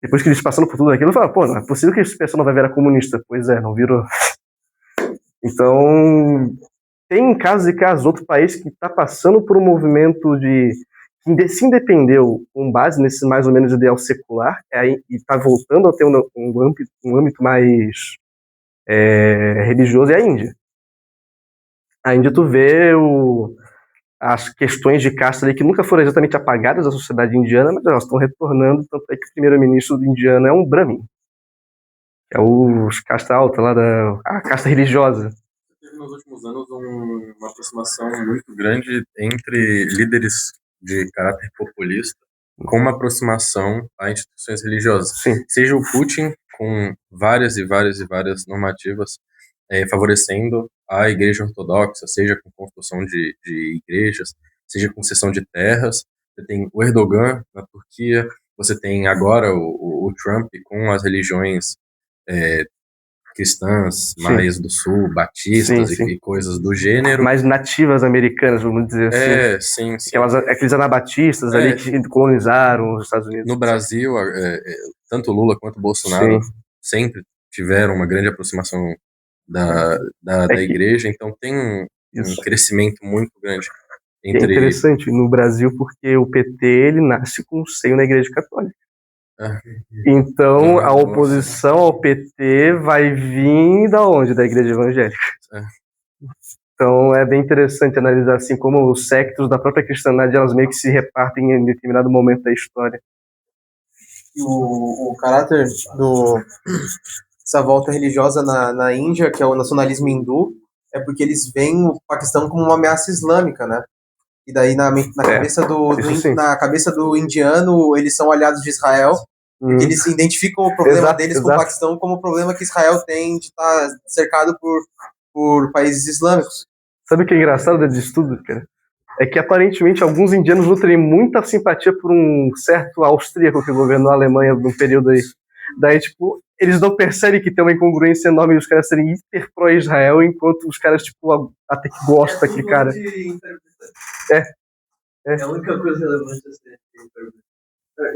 depois que eles passaram por tudo aquilo, falaram, pô, não é possível que esse pessoal não vai virar comunista. Pois é, não virou. Então, tem casos e casos, outro país que está passando por um movimento que se independeu com base nesse mais ou menos ideal secular e está voltando a ter um âmbito mais religioso, é a Índia. A Índia, tu vê as questões de casta ali que nunca foram exatamente apagadas da sociedade indiana, mas elas estão retornando, tanto é que o primeiro-ministro indiano é um Brahmin. É os casta alta lá, a casta religiosa. Teve nos últimos anos uma aproximação muito grande entre líderes de caráter populista com uma aproximação a instituições religiosas. Sim. Seja o Putin com várias e várias e várias normativas favorecendo a igreja ortodoxa, seja com construção de igrejas, seja com cessão de terras. Você tem o Erdogan na Turquia, você tem agora o Trump com as religiões cristãs, mais do sul, batistas e coisas do gênero. Mais nativas americanas, vamos dizer assim. Sim. Aqueles anabatistas ali que colonizaram os Estados Unidos. No Brasil, tanto Lula quanto Bolsonaro sempre tiveram uma grande aproximação da igreja, então tem um crescimento muito grande. É interessante no Brasil porque o PT ele nasce com um seio na igreja católica. Então a oposição ao PT vai vir da onde? Da igreja evangélica. Então é bem interessante analisar assim como os sectos da própria cristandade elas meio que se repartem em determinado momento da história. E o caráter dessa volta religiosa na Índia, que é o nacionalismo hindu, é porque eles veem o Paquistão como uma ameaça islâmica, né? E daí na cabeça do indiano eles são aliados de Israel. Eles identificam o problema deles com o Paquistão como o problema que Israel tem de estar cercado por países islâmicos. Sabe o que é engraçado disso tudo, cara? É que aparentemente alguns indianos nutrem muita simpatia por um certo austríaco que governou a Alemanha num período aí. Daí, tipo, eles não percebem que tem uma incongruência enorme os caras serem hiper pró-Israel, enquanto os caras, tipo, até que gostam daquele cara. É a única coisa relevante a ser interpretada.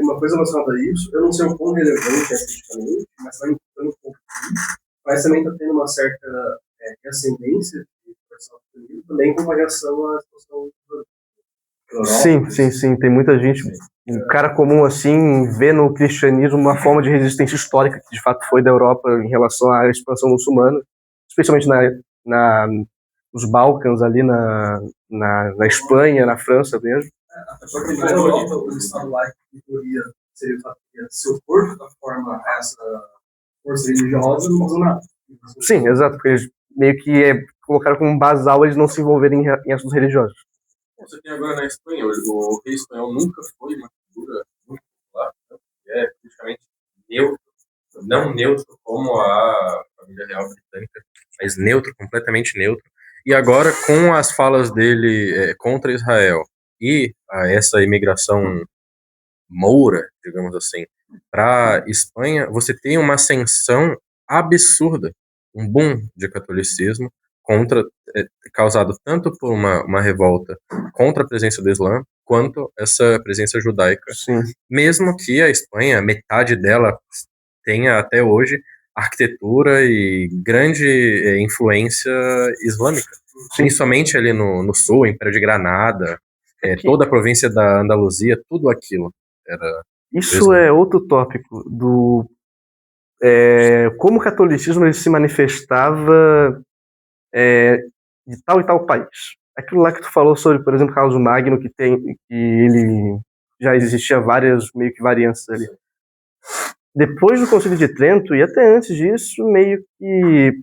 Uma coisa relacionada a isso, eu não sei o quão relevante é cientificamente, mas vai implicando um pouco disso, mas também está tendo uma certa ascendência de Unidos, também com relação à situação Sim, tem muita gente, um cara comum assim, vê no cristianismo uma forma de resistência histórica que de fato foi da Europa em relação à expansão muçulmana, especialmente nos Balcãs ali na Espanha, na França mesmo. O Estado laico, em teoria, seria o fato de seu corpo da forma essa força religiosa, não usa nada. Sim, exato, porque eles meio que colocaram como basal eles não se envolverem em assuntos religiosos. Você tem agora na Espanha, o rei espanhol nunca foi uma figura muito popular, né? É politicamente neutro, não neutro como a família real britânica, mas neutro, completamente neutro. E agora, com as falas dele contra Israel e essa imigração moura, digamos assim, para Espanha, você tem uma ascensão absurda, um boom de catolicismo causado tanto por uma revolta contra a presença do Islã, quanto essa presença judaica. Sim. Mesmo que a Espanha, metade dela, tenha até hoje arquitetura e grande influência islâmica. Sim. Principalmente ali no sul, Império de Granada, toda a província da Andaluzia, tudo aquilo. Isso é outro tópico como o catolicismo ele se manifestava de tal e tal país. Aquilo lá que tu falou sobre, por exemplo, Carlos Magno, que ele já existia várias meio que variantes ali. Depois do Concílio de Trento e até antes disso, meio que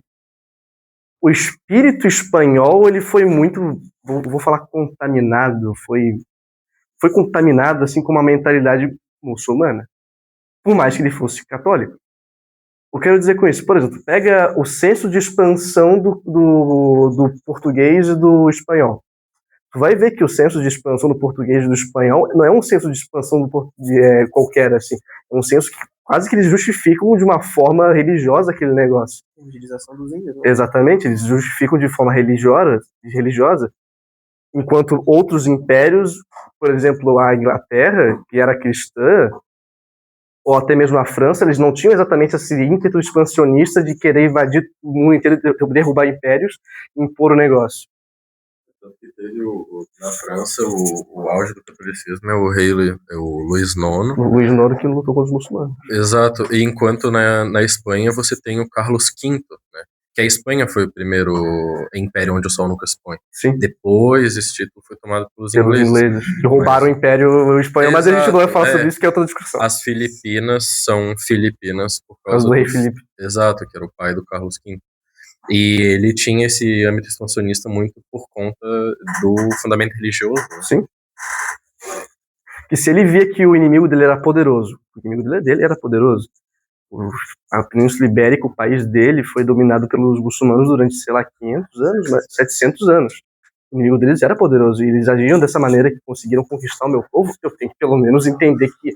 o espírito espanhol ele foi muito, vou falar contaminado, foi contaminado assim com uma mentalidade muçulmana, por mais que ele fosse católico. O que eu quero dizer com isso? Por exemplo, pega o senso de expansão do português e do espanhol. Tu vai ver que o senso de expansão do português e do espanhol não é um senso de expansão qualquer, assim. É um senso que quase que eles justificam de uma forma religiosa aquele negócio. Evangelização dos índios. Exatamente, eles justificam de forma religiosa, enquanto outros impérios, por exemplo, a Inglaterra, que era cristã, ou até mesmo a França, eles não tinham exatamente esse ímpeto expansionista de querer invadir o mundo inteiro, derrubar impérios e impor o negócio. Que teve na França o auge do catolicismo é o rei o Luís IX. O Luís IX que lutou contra os muçulmanos. Exato, e enquanto na Espanha você tem o Carlos V, né? Que a Espanha foi o primeiro império onde o sol nunca se põe. Sim. Depois esse título foi tomado pelos ingleses. Que roubaram o império espanhol, mas a gente não vai falar sobre isso, que é outra discussão. As Filipinas são Filipinas por causa do rei Filipe. Exato, que era o pai do Carlos V. E ele tinha esse âmbito expansionista muito por conta do fundamento religioso. Né? Sim. Que se ele via que o inimigo dele era poderoso, o inimigo dele era poderoso. A Península Ibérica, o país dele, foi dominado pelos muçulmanos durante, sei lá, 500 anos, 700 anos. O inimigo deles era poderoso e eles agiam dessa maneira que conseguiram conquistar o meu povo. Eu tenho que, pelo menos, entender que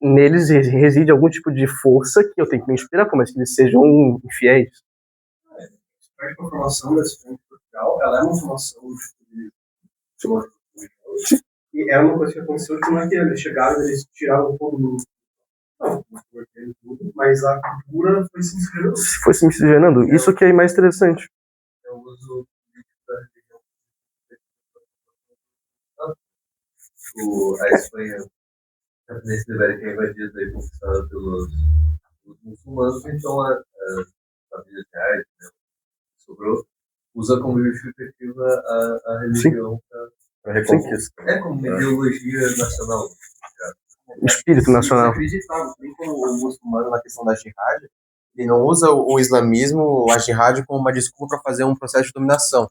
neles reside algum tipo de força que eu tenho que me inspirar, por mais que eles sejam infiéis. A formação da Espanha de Portugal, ela é uma formação e é uma coisa que aconteceu que não é que eles chegaram e eles tiraram todo mundo. Não, mas a cultura foi se miscigenando. Foi se miscigenando. Isso que é mais interessante. Eu uso a Espanha, a Península Ibérica é invadida e conquistada pelos muçulmanos, então as famílias reais, né, sobrou, usa como justificativa a religião para reconquista. É como uma ideologia nacional. Espírito nacional. Acreditável, bem como o muçulmano na questão da jihad, ele não usa o islamismo, a jihad, como uma desculpa para fazer um processo de dominação.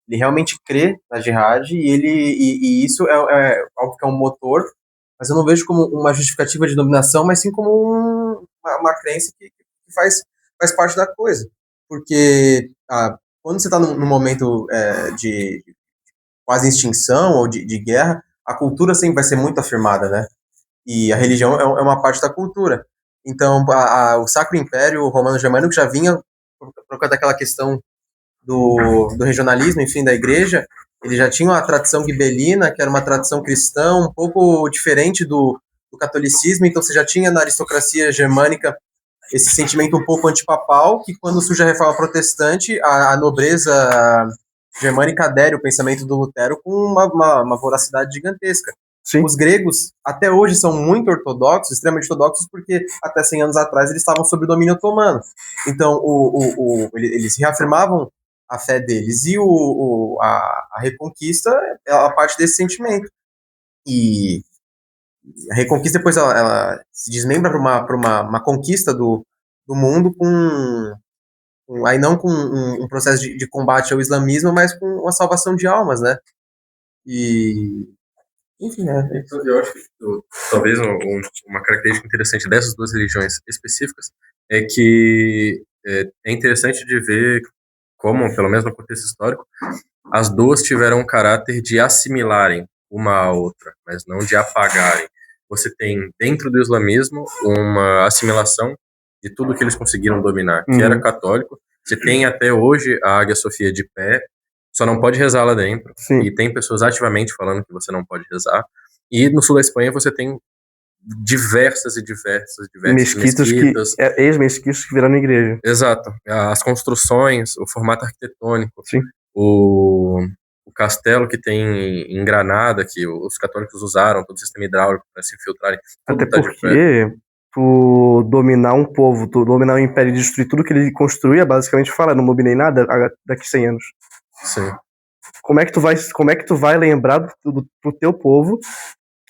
Ele realmente crê na jihad e isso é algo que é um motor, mas eu não vejo como uma justificativa de dominação, mas sim como uma crença que faz parte da coisa. Porque quando você está num momento de quase extinção ou de guerra, a cultura sempre vai ser muito afirmada, né? E a religião é uma parte da cultura. Então, o Sacro Império Romano-Germânico já vinha por causa daquela questão do regionalismo, enfim, da igreja. Ele já tinha a tradição gibelina, que era uma tradição cristã, um pouco diferente do catolicismo. Então, você já tinha na aristocracia germânica esse sentimento um pouco antipapal, que quando surge a reforma protestante, a nobreza germânica adere o pensamento do Lutero com uma voracidade gigantesca. Sim. Os gregos, até hoje, são muito ortodoxos, extremamente ortodoxos, porque até 100 anos atrás eles estavam sob o domínio otomano. Então, eles reafirmavam a fé deles, e a reconquista é a parte desse sentimento. E a Reconquista depois ela se desmembra para uma conquista do mundo aí não com um processo de combate ao islamismo, mas com uma salvação de almas, né? E enfim, né? Então, eu acho que talvez uma característica interessante dessas duas religiões específicas é que é interessante de ver como, pelo menos no contexto histórico, as duas tiveram um caráter de assimilarem uma à outra, mas não de apagarem. Você tem dentro do islamismo uma assimilação de tudo que eles conseguiram dominar, que era católico. Você tem até hoje a Águia Sofia de pé, só não pode rezar lá dentro. Sim. E tem pessoas ativamente falando que você não pode rezar. E no sul da Espanha você tem diversas mesquitas, ex-mesquitas que viraram igreja. Exato. As construções, o formato arquitetônico, Sim. o castelo que tem em Granada, que os católicos usaram, todo o sistema hidráulico para se infiltrarem. Até porque tu dominar um povo, tu dominar um império e destruir tudo que ele construía, basicamente fala, não dominei nada daqui a 100 anos. Sim. Como é que tu vai lembrar pro teu povo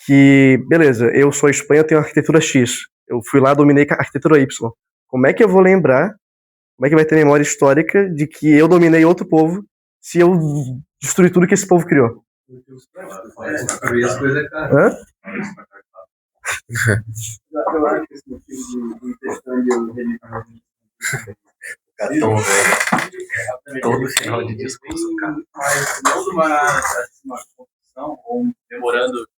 que, beleza, eu sou a Espanha, eu tenho a arquitetura X, eu fui lá, dominei a arquitetura Y. Como é que eu vou lembrar, como é que vai ter memória histórica de que eu dominei outro povo se eu destruir tudo que esse povo criou? Destruir as coisas é caro. Hã? Eu acho que esse motivo de intercâmbio religioso. Cartão velho. Todo final de discurso, cara. Mas não de uma construção ou um memorando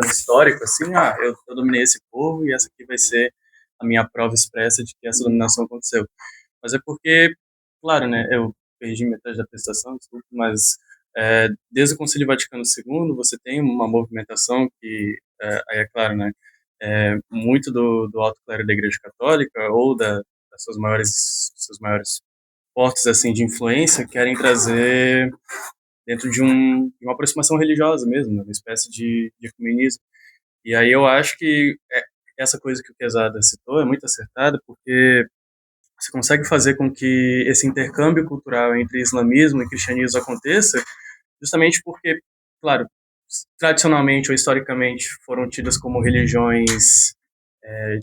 histórico, assim, eu dominei esse povo e essa aqui vai ser a minha prova expressa de que essa dominação aconteceu. Mas é porque, claro, né, eu perdi metade da apresentação, desculpa, mas desde o Concílio Vaticano II você tem uma movimentação que, aí é claro, né, muito do alto clero da Igreja Católica ou das seus maiores portas assim de influência querem trazer dentro de uma aproximação religiosa mesmo, né, uma espécie de ecumenismo. E aí eu acho que essa coisa que o Quezada citou é muito acertada, porque você consegue fazer com que esse intercâmbio cultural entre islamismo e cristianismo aconteça justamente porque, claro, tradicionalmente ou historicamente foram tidas como religiões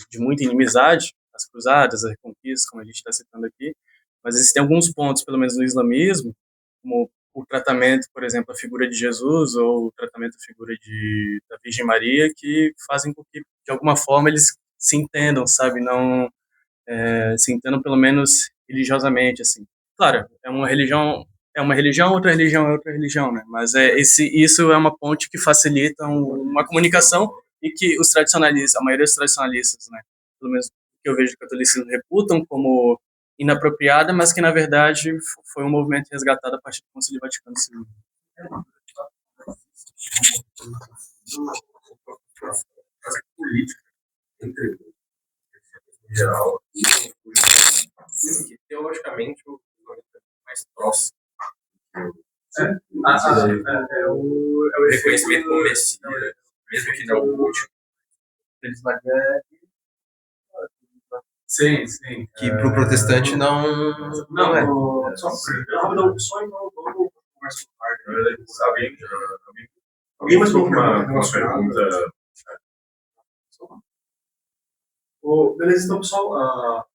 de muita inimizade, as cruzadas, as reconquistas, como a gente está citando aqui, mas existem alguns pontos, pelo menos no islamismo, como o tratamento, por exemplo, a figura de Jesus ou o tratamento da figura da Virgem Maria, que fazem com que, de alguma forma, eles se entendam, sabe, não se entendam pelo menos religiosamente, assim. Claro, outra religião é outra religião, né? Mas isso é uma ponte que facilita uma comunicação e que os tradicionalistas, a maioria dos tradicionalistas, né, pelo menos que eu vejo do catolicismo, reputam como inapropriada, mas que na verdade foi um movimento resgatado a partir do Concílio Vaticano II. Política entre em geral, que teologicamente o mais próximo. É o reconhecimento como Messias, mesmo que não o último. Sim. Que pro protestante não é. Só então vamos conversar com o alguém mais uma pergunta? Beleza, então, pessoal,